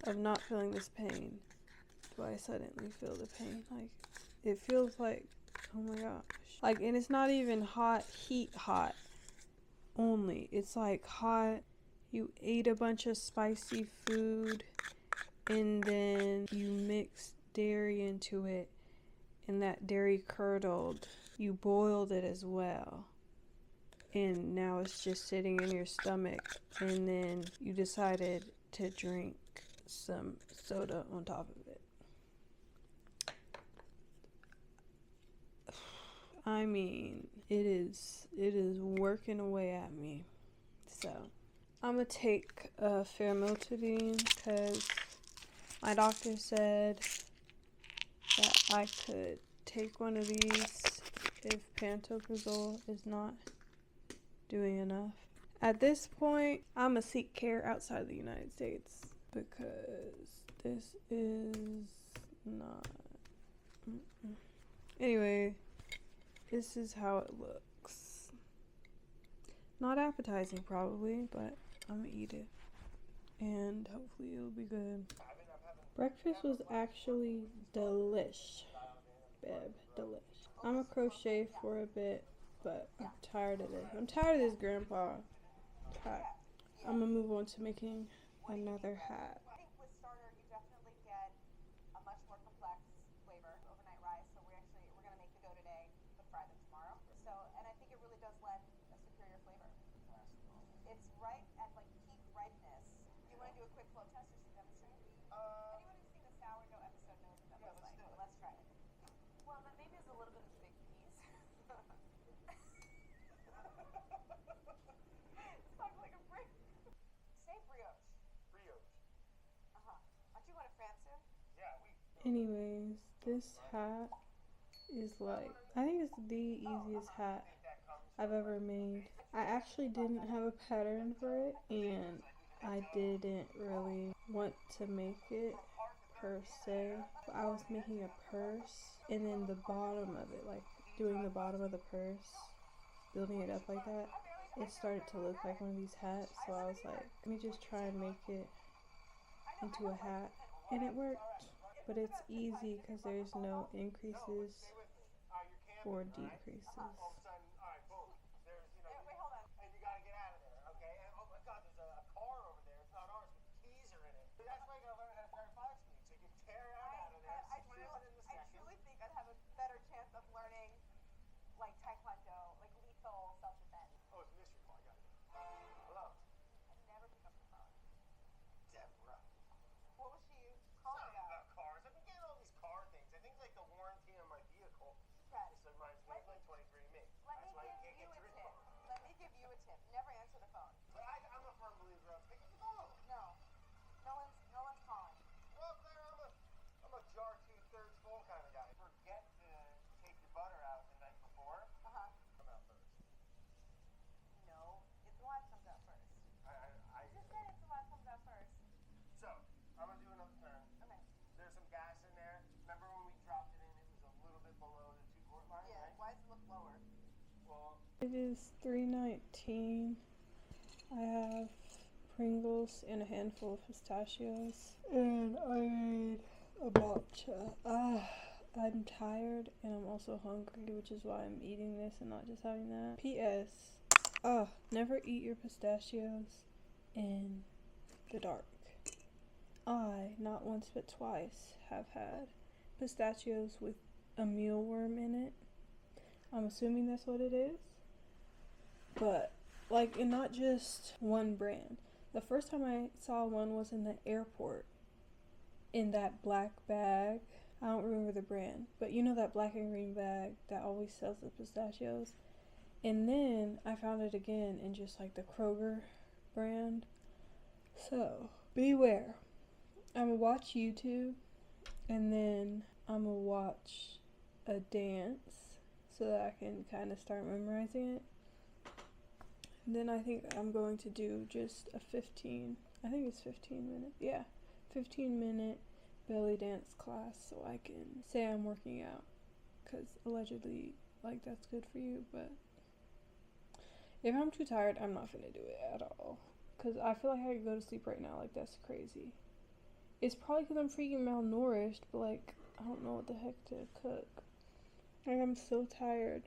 of not feeling this pain, do I suddenly feel the pain? Like, it feels like, oh my gosh. Like, and it's not even heat hot only. It's like hot. You ate a bunch of spicy food, and then you mixed dairy into it, and that dairy curdled. You boiled it as well, and now it's just sitting in your stomach, and then you decided to drink some soda on top of it. I mean, it is working away at me. So I'm gonna take a famotidine because my doctor said that I could take one of these if pantoprazole is not doing enough. At this point, I'm gonna seek care outside the United States because this is not. Anyway, this is how it looks. Not appetizing probably, but I'm gonna eat it, and hopefully it'll be good. Breakfast was actually delish, babe, delish. I'm gonna crochet for a bit, but I'm tired of this. I'm tired of this, Grandpa. Tired. I'm gonna move on to making another hat. I think with starter, you definitely get a much more complex flavor. Overnight rice, so we're gonna make the dough today, but fry them tomorrow. So, and I think it really does lend a superior flavor. It's right at like peak ripeness. Do you want to do a quick flow test just to demonstrate? Anyone who's seen the sourdough episode knows what that looks like. So let's try it. Well, then maybe it's a little bit of a big piece. Sounds like a brick. Say brioche. Brioche. Aren't you going to France soon? Yeah, Anyways, this hat is like, I think it's the easiest hat I've ever made. I actually didn't have a pattern for it, and I didn't really want to make it per se. I was making a purse, and then the bottom of it, like doing the bottom of the purse, building it up like that, it started to look like one of these hats. So I was like, let me just try and make it into a hat, and it worked. But it's easy because there's no increases or decreases. I truly think I'd have a better chance of learning like taekwondo, like lethal self-defense. Oh, it's a mystery call. I got it. Hello. I never pick up the phone. Deborah. What was she calling Something about? about cars. I've been getting all these car things. I think like the warranty on my vehicle. Fred, This reminds me of like 23andMe. let That's me why you give can't you get a your tip. car. Let me give you a tip. Never answer the phone. But I'm a firm believer of pick up the phone. No. No one's calling. Well, Claire, I'm a jar 2/3 full kind of guy. Forget to take your butter out the night before. Uh-huh. Come out first. No. It's the wife comes out first. I You just said it's the wife comes out first. So, I'm gonna do another turn. Okay. There's some gas in there. Remember when we dropped it in, it was a little bit below the 2-quart line, Yeah. right? Why does it look lower? Well, It is 3:19. I have Pringles and a handful of pistachios, and I made a matcha. I'm tired and I'm also hungry, which is why I'm eating this and not just having that. P.S. Never eat your pistachios in the dark. I, not once but twice, have had pistachios with a mealworm in it. I'm assuming that's what it is. But, like, and not just one brand. The first time I saw one was in the airport, in that black bag. I don't remember the brand, but you know that black and green bag that always sells the pistachios? And then I found it again in just like the Kroger brand. So, beware. I'm gonna watch YouTube, and then I'm gonna watch a dance so that I can kind of start memorizing it. And then I think I'm going to do just a 15 minute belly dance class so I can say I'm working out, because allegedly, like, that's good for you. But if I'm too tired, I'm not gonna do it at all, because I feel like I could go to sleep right now. Like, that's crazy. It's probably because I'm freaking malnourished, but like, I don't know what the heck to cook. Like, I'm so tired,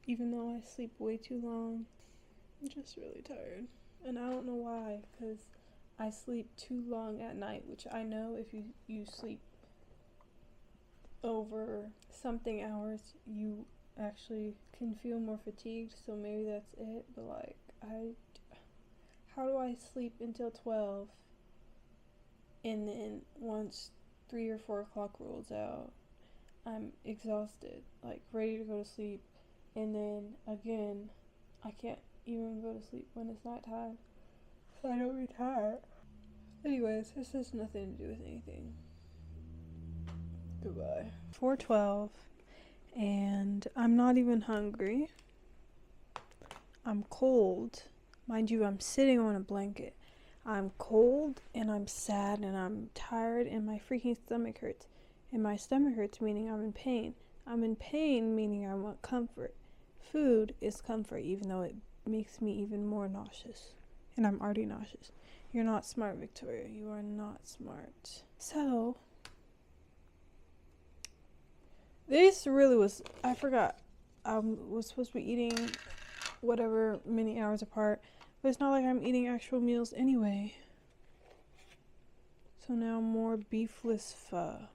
even though I sleep way too long. I'm just really tired, and I don't know why, because I sleep too long at night, which I know if you sleep over something hours, you actually can feel more fatigued, so maybe that's it. But like, how do I sleep until 12, and then once 3 or 4 o'clock rolls out, I'm exhausted, like ready to go to sleep, and then again, I can't even go to sleep when it's nighttime, so I don't get tired. Anyways, this has nothing to do with anything. Goodbye. 4:12, and I'm not even hungry. I'm cold. Mind you, I'm sitting on a blanket. I'm cold, and I'm sad, and I'm tired, and my freaking stomach hurts. And my stomach hurts, meaning I'm in pain. I'm in pain, meaning I want comfort. Food is comfort, even though it makes me even more nauseous. And I'm already nauseous. You're not smart, Victoria. You are not smart. So, this really was, I forgot. I was supposed to be eating whatever many hours apart. But it's not like I'm eating actual meals anyway. So now more beefless pho.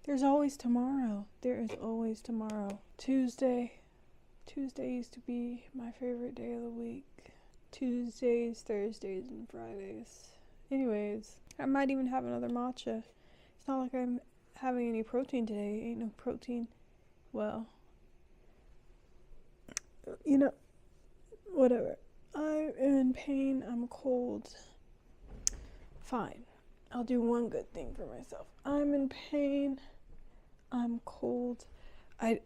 There's always tomorrow. There is always tomorrow. Tuesday used to be my favorite day of the week. Tuesdays, Thursdays, and Fridays. Anyways, I might even have another matcha. It's not like I'm having any protein today. Ain't no protein. Well, you know, whatever. I'm in pain. I'm cold. Fine. I'll do one good thing for myself. I'm in pain. I'm cold. I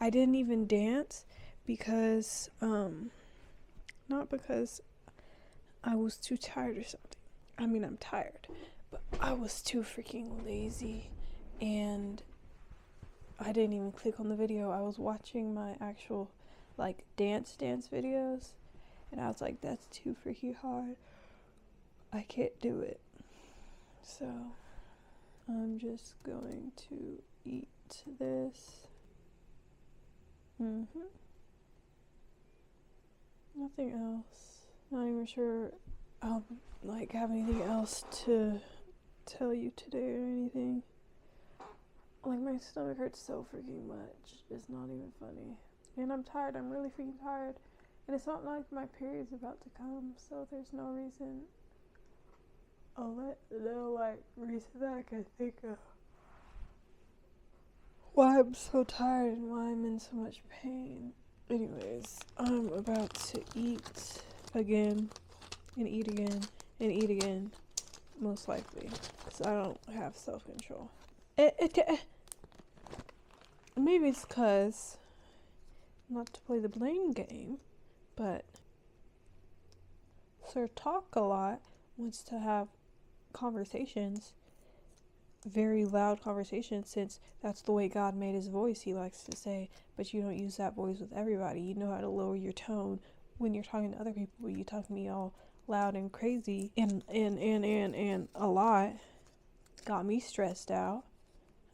didn't even dance because, not because I was too tired or something. I mean, I'm tired, But I was too freaking lazy, and I didn't even click on the video. I was watching my actual like dance videos, and I was like, that's too freaking hard. I can't do it. So I'm just going to eat this. Nothing else. Not even sure I'll like have anything else to tell you today or anything. Like, my stomach hurts so freaking much. It's not even funny. And I'm tired. I'm really freaking tired. And it's not like my period's about to come, so there's no reason. Reason that I can think of why I'm so tired and why I'm in so much pain. Anyways, I'm about to eat again, and eat again, and eat again, most likely, because I don't have self-control. Maybe it's because, not to play the blame game, but Sir Talk a Lot wants to have conversations, very loud conversations, since that's the way God made his voice, he likes to say, but you don't use that voice with everybody. You know how to lower your tone when you're talking to other people, but you talk to me all loud and crazy and a lot. Got me stressed out.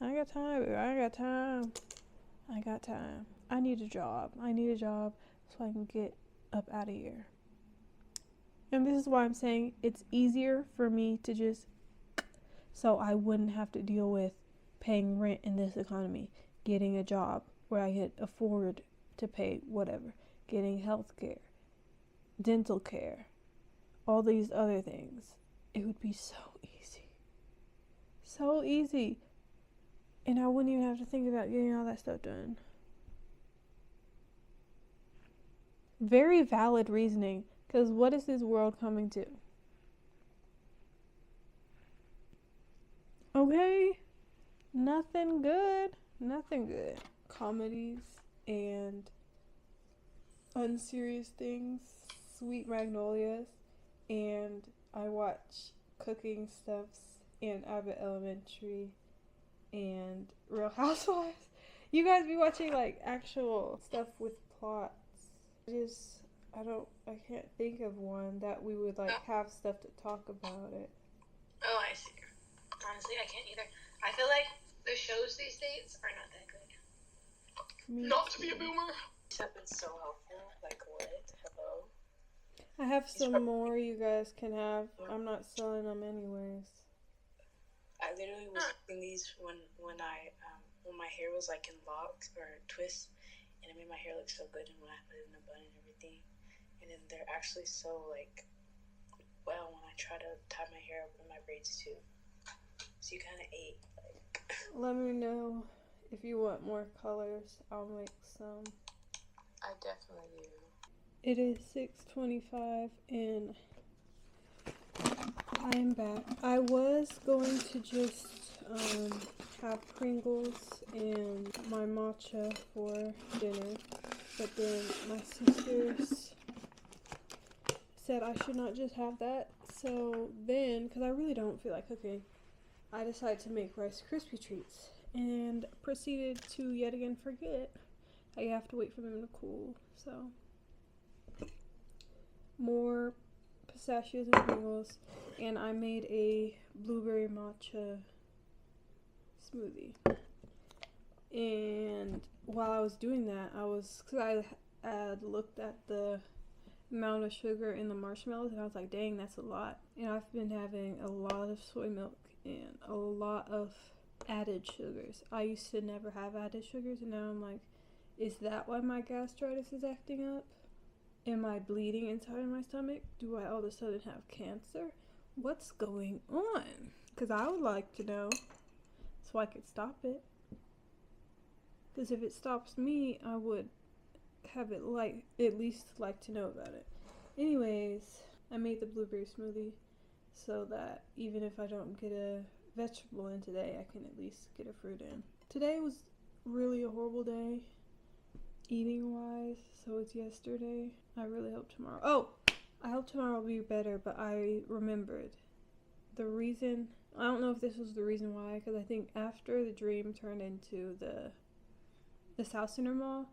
I got time, baby. I got time. I need a job. So I can get up out of here. And this is why I'm saying it's easier for me to just, so I wouldn't have to deal with paying rent in this economy, getting a job where I could afford to pay whatever, getting health care, dental care, all these other things. It would be so easy. So easy. And I wouldn't even have to think about getting all that stuff done. Very valid reasoning, because what is this world coming to? Okay? Nothing good. Comedies and unserious things, Sweet Magnolias, and I watch cooking stuffs and Abbott Elementary and Real Housewives. You guys be watching like actual stuff with plots. I can't think of one that we would like have stuff to talk about it. Oh, I see. Honestly, I can't either. I feel like the shows these days are not that good. Not to be a boomer. These have been so helpful. Like, what? Hello? I have some more you guys can have. I'm not selling them anyways. I literally was using these when my hair was like in locks or twists, and it made my hair look so good, and when I put it in a bun and everything, and then they're actually so like, well, when I try to tie my hair up in my braids too. So you kind of ate. Like. Let me know if you want more colors. I'll make some. I definitely do. It is 6:25 and I'm back. I was going to just have Pringles and my matcha for dinner, but then my sisters said I should not just have that. So then, because I really don't feel like cooking, I decided to make Rice Krispie treats and proceeded to yet again forget that you have to wait for them to cool. So more pistachios and Pringles, and I made a blueberry matcha smoothie. And while I was doing that, because I had looked at the amount of sugar in the marshmallows, and I was like, dang, that's a lot. And I've been having a lot of soy milk and a lot of added sugars. I used to never have added sugars, and now I'm like, is that why my gastritis is acting up? Am I bleeding inside of my stomach? Do I all of a sudden have cancer? What's going on? Because I would like to know so I could stop it. Because if it stops me, I would have it at least like to know about it. Anyways, I made the blueberry smoothie so that even if I don't get a vegetable in today, I can at least get a fruit in. Today was really a horrible day eating wise, so it's yesterday. I really hope tomorrow. I hope tomorrow will be better, but I remembered the reason, I don't know if this was the reason why, because I think after the dream turned into the South Center Mall,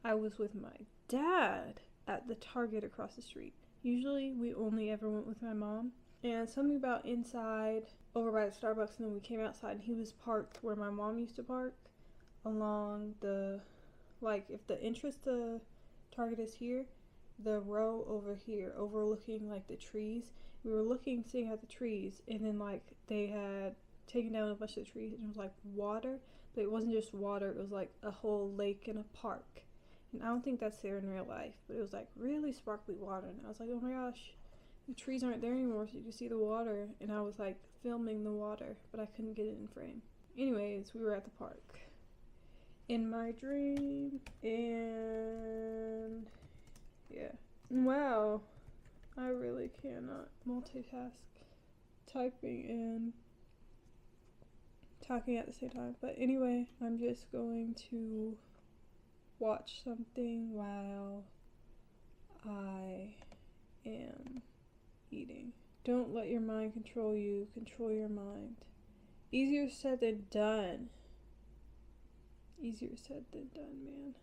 I was with my dad at the Target across the street. Usually we only ever went with my mom. And something about inside, over by the Starbucks, and then we came outside and he was parked where my mom used to park, along the, like, if the entrance to Target is here, the row over here, overlooking like the trees. We were sitting at the trees, and then like they had taken down a bunch of the trees, and it was like water, but it wasn't just water, it was like a whole lake and a park. And I don't think that's there in real life, but it was like really sparkly water, and I was like, oh my gosh, the trees aren't there anymore, so you can see the water. And I was like filming the water, but I couldn't get it in frame. Anyways, we were at the park in my dream, and yeah. Wow, I really cannot multitask, typing and talking at the same time. But anyway, I'm just going to watch something while I am eating. Don't let your mind control you, control your mind. Easier said than done. Easier said than done, man.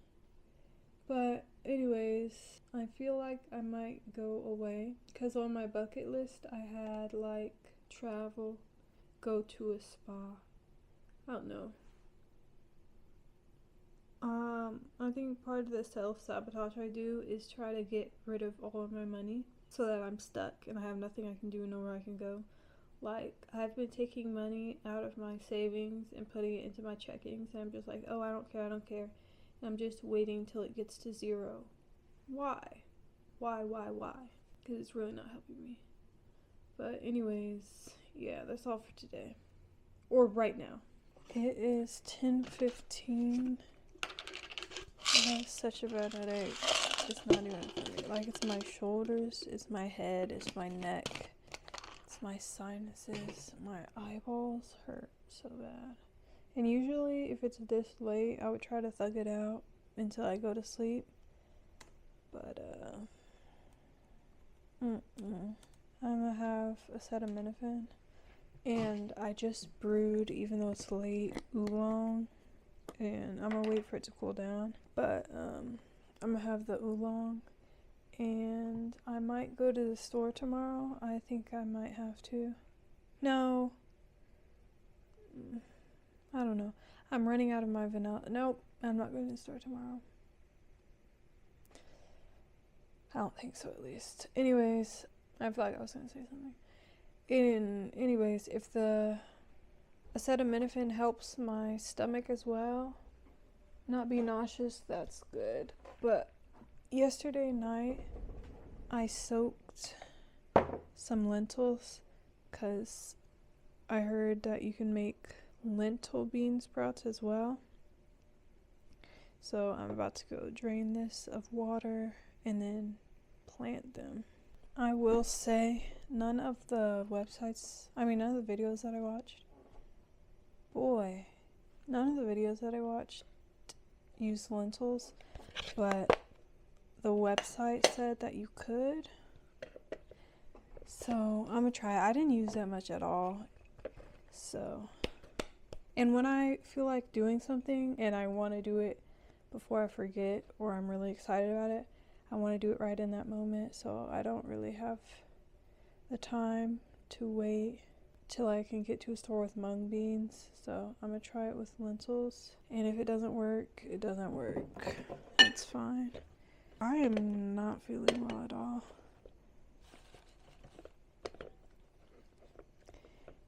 But anyways, I feel like I might go away, because on my bucket list I had like travel, go to a spa, I don't know. I think part of the self-sabotage I do is try to get rid of all of my money so that I'm stuck and I have nothing I can do, nowhere I can go. Like, I've been taking money out of my savings and putting it into my checkings, and I'm just like, oh, I don't care. And I'm just waiting till it gets to zero. Why? Why? Because it's really not helping me. But anyways, yeah, that's all for today. Or right now. It is 10:15. I have such a bad headache. It's not even funny. Like, it's my shoulders, it's my head, it's my neck, it's my sinuses, my eyeballs hurt so bad. And usually, if it's this late, I would try to thug it out until I go to sleep. But, I'm gonna have acetaminophen. And I just brewed, even though it's late, oolong. And I'm gonna wait for it to cool down. But, I'm gonna have the oolong. And I might go to the store tomorrow. I think I might have to. No. I don't know. I'm running out of my vanilla. Nope, I'm not going to the store tomorrow. I don't think so, at least. Anyways, I feel like I was going to say something. Anyways, if the acetaminophen helps my stomach as well, not be nauseous, that's good. But yesterday night, I soaked some lentils because I heard that you can make lentil bean sprouts as well. So I'm about to go drain this of water and then plant them. I will say none of the videos that I watched, use lentils, but the website said that you could. So I'm gonna try it. I didn't use that much at all. So, and when I feel like doing something and I want to do it before I forget, or I'm really excited about it, I want to do it right in that moment. So I don't really have the time to wait till I can get to a store with mung beans. So I'm gonna try it with lentils, and if it doesn't work, it doesn't work. It's fine. I am not feeling well at all.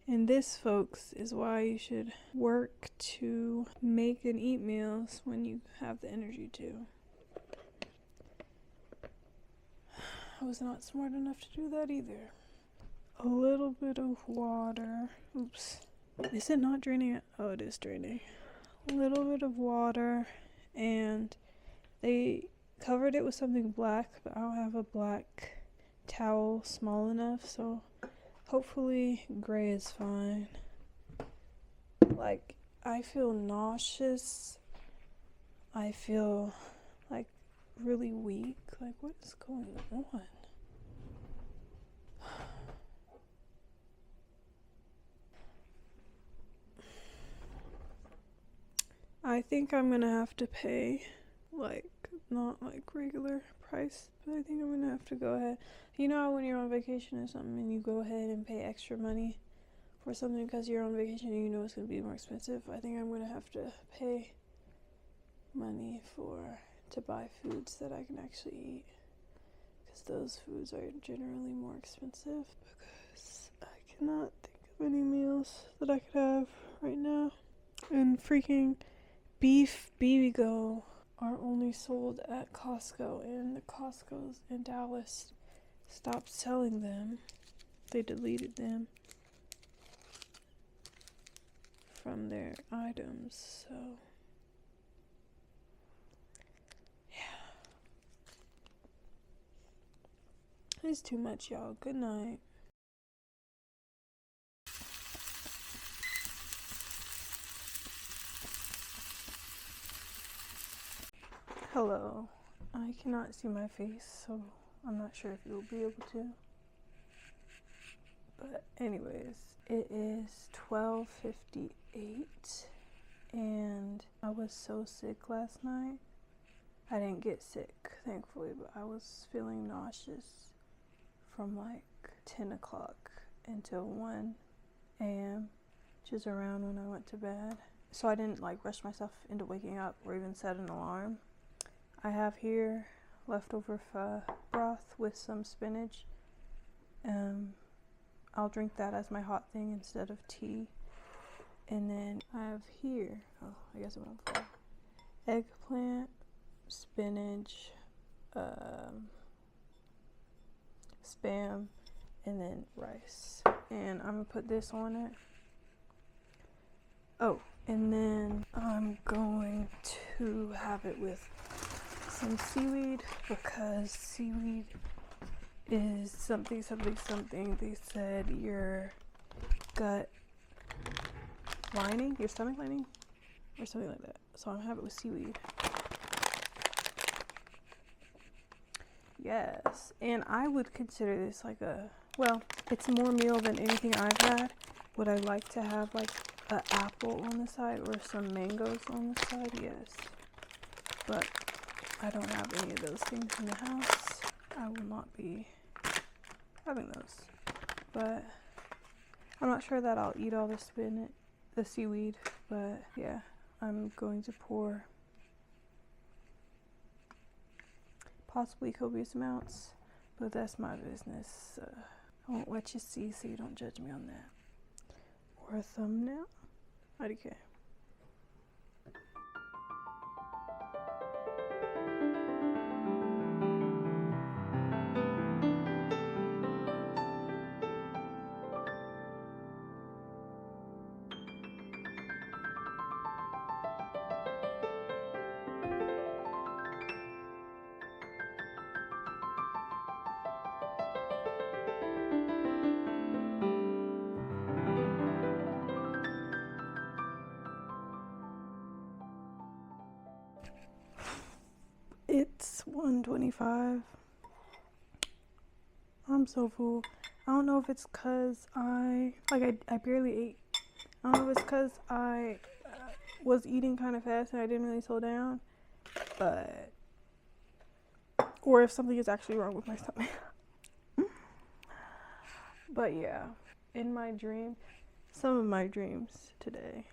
And this, folks, is why you should work to make and eat meals when you have the energy to. I was not smart enough to do that either. A little bit of water. Oops. Is it not draining? Oh, it is draining. A little bit of water, and they covered it with something black, but I don't have a black towel small enough, so hopefully gray is fine. Like, I feel nauseous. I feel like really weak. Like, what is going on? think I'm gonna have to pay, like, not like regular price, but I think I'm gonna have to go ahead. You know how when you're on vacation or something and you go ahead and pay extra money for something because you're on vacation and you know it's gonna be more expensive? I think I'm gonna have to pay money to buy foods that I can actually eat, because those foods are generally more expensive, because I cannot think of any meals that I could have right now. And freaking beef BBQ are only sold at Costco, and the Costco's in Dallas stopped selling them. They deleted them from their items, so yeah. It's too much, y'all. Good night. Hello. I cannot see my face, so I'm not sure if you'll be able to. But anyways, it is 12:58 and I was so sick last night. I didn't get sick, thankfully, but I was feeling nauseous from like 10 o'clock until 1 a.m., which is around when I went to bed. So I didn't like rush myself into waking up or even set an alarm. I have here leftover broth with some spinach. I'll drink that as my hot thing instead of tea. And then I have here, I guess I'm on fire, eggplant, spinach, spam, and then rice. And I'm gonna put this on it. Oh, and then I'm going to have it with some seaweed, because seaweed is something. They said your gut lining, your stomach lining, or something like that. So I'm gonna have it with seaweed. Yes, and I would consider this like it's more meal than anything I've had. Would I like to have like an apple on the side or some mangoes on the side? Yes, but I don't have any of those things in the house. I will not be having those, but I'm not sure that I'll eat all the seaweed, but yeah, I'm going to pour possibly copious amounts, but that's my business. I won't let you see, so you don't judge me on that. Or a thumbnail? IDK. It's 1:25. I'm so full. I don't know if it's cause I barely ate. I don't know if it's cause I was eating kind of fast and I didn't really slow down, or if something is actually wrong with my stomach. But yeah, in my dream, some of my dreams today,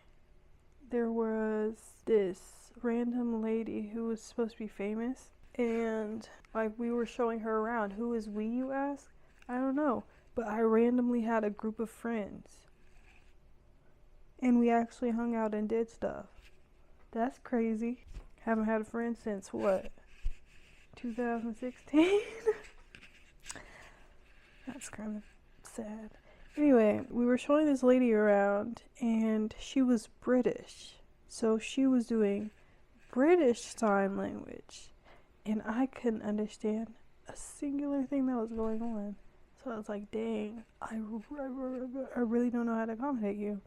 there was this random lady who was supposed to be famous, and like we were showing her around. Who is we, you ask? I don't know, but I randomly had a group of friends and we actually hung out and did stuff. That's crazy. Haven't had a friend since what, 2016? That's kind of sad. Anyway, we were showing this lady around and she was British, so she was doing British Sign Language, and I couldn't understand a singular thing that was going on. So I was like, dang, I really don't know how to accommodate you.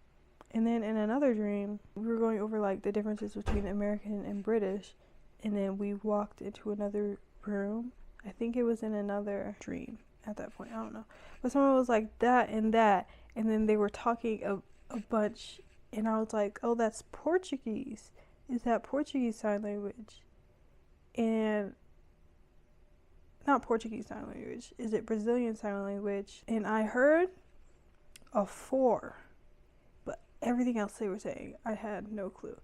And then in another dream, we were going over like the differences between American and British, and then we walked into another room. I think it was in another dream at that point, I don't know. But someone was like that, and then they were talking a bunch, and I was like, oh, that's Portuguese. is that Portuguese Sign Language. And not Portuguese Sign Language. Is it Brazilian Sign Language? And I heard a 4. But everything else they were saying, I had no clue.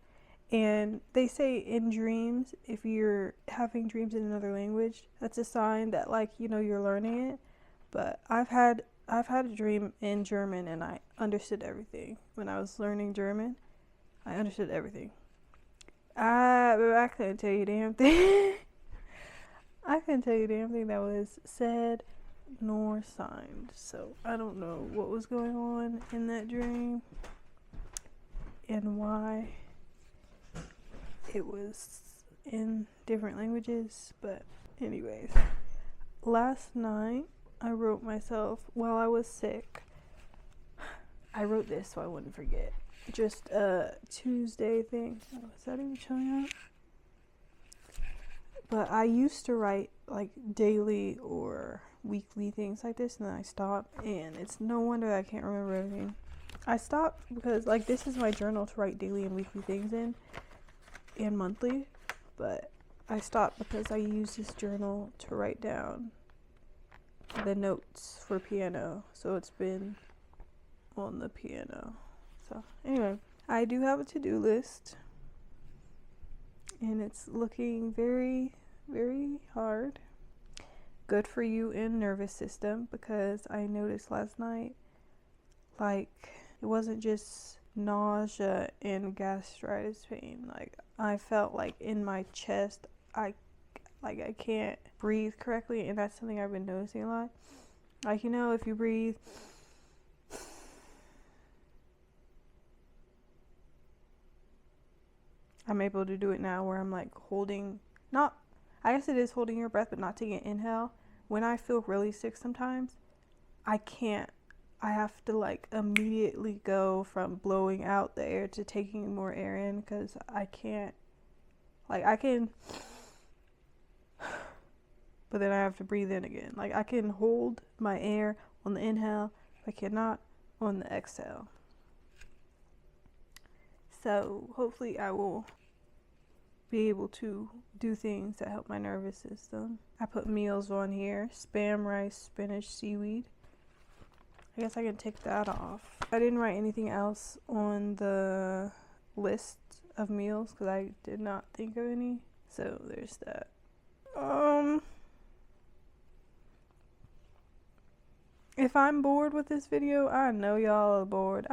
And they say in dreams, if you're having dreams in another language, that's a sign that, like, you know, you're learning it. But I've had a dream in German and I understood everything. When I was learning German, I understood everything. I couldn't tell you a damn thing. I couldn't tell you a damn thing that was said nor signed. So I don't know what was going on in that dream and why it was in different languages. But anyways, last night I wrote myself while I was sick. I wrote this so I wouldn't forget. Just a Tuesday thing. Oh, is that even showing up? But I used to write like daily or weekly things like this, and then I stopped, and it's no wonder I can't remember everything. I stopped because, like, this is my journal to write daily and weekly things in, and monthly, but I stopped because I use this journal to write down the notes for piano, so it's been on the piano. So anyway, I do have a to-do list, and it's looking very, very hard. Good for you in nervous system, because I noticed last night, like, it wasn't just nausea and gastritis pain. Like, I felt like in my chest, I can't breathe correctly, and that's something I've been noticing a lot. Like, you know, if you breathe, I'm able to do it now where I'm like holding, not, I guess it is holding your breath, but not taking an inhale. When I feel really sick sometimes, I can't. I have to like immediately go from blowing out the air to taking more air in, because I can't, like, I can, but then I have to breathe in again. Like, I can hold my air on the inhale, but I cannot on the exhale. So hopefully I will be able to do things that help my nervous system. I put meals on here: spam, rice, spinach, seaweed. I guess I can take that off. I didn't write anything else on the list of meals because I did not think of any. So there's that. If I'm bored with this video, I know y'all are bored.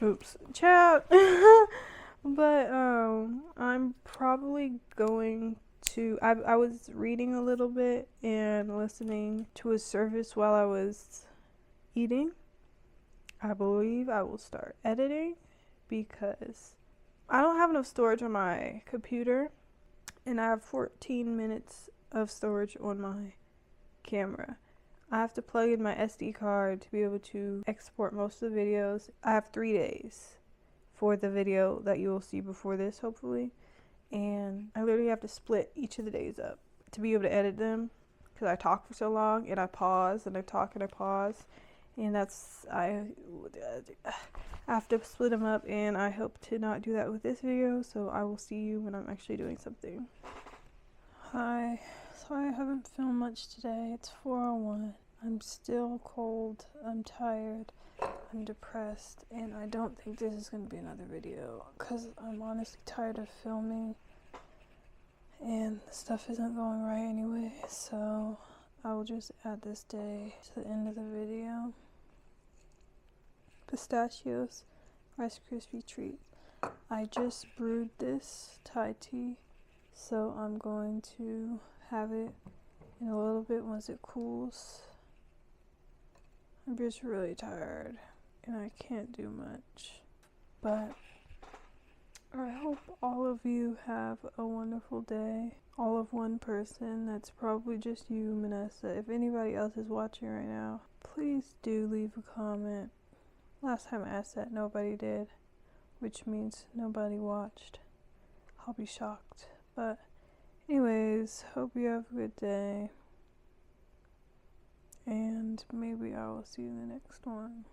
Oops, chat. But I'm probably going to, I was reading a little bit and listening to a service while I was eating. I believe I will start editing because I don't have enough storage on my computer, and I have 14 minutes of storage on my camera. I have to plug in my SD card to be able to export most of the videos. I have 3 days for the video that you will see before this, hopefully. And I literally have to split each of the days up to be able to edit them, because I talk for so long and I pause and I talk and I pause. And I have to split them up, and I hope to not do that with this video. So I will see you when I'm actually doing something. Hi. Sorry I haven't filmed much today. It's 4:01. I'm still cold. I'm tired. I'm depressed. And I don't think this is going to be another video because I'm honestly tired of filming. And the stuff isn't going right anyway. So I will just add this day to the end of the video. Pistachios Rice Krispie treat. I just brewed this Thai tea. So I'm going to have it in a little bit once it cools. I'm just really tired and I can't do much, but I hope all of you have a wonderful day. All of one person, that's probably just you, Manessa. If anybody else is watching right now, please do leave a comment. Last time I asked that, nobody did, which means nobody watched. I'll be shocked. But anyways, hope you have a good day, and maybe I will see you in the next one.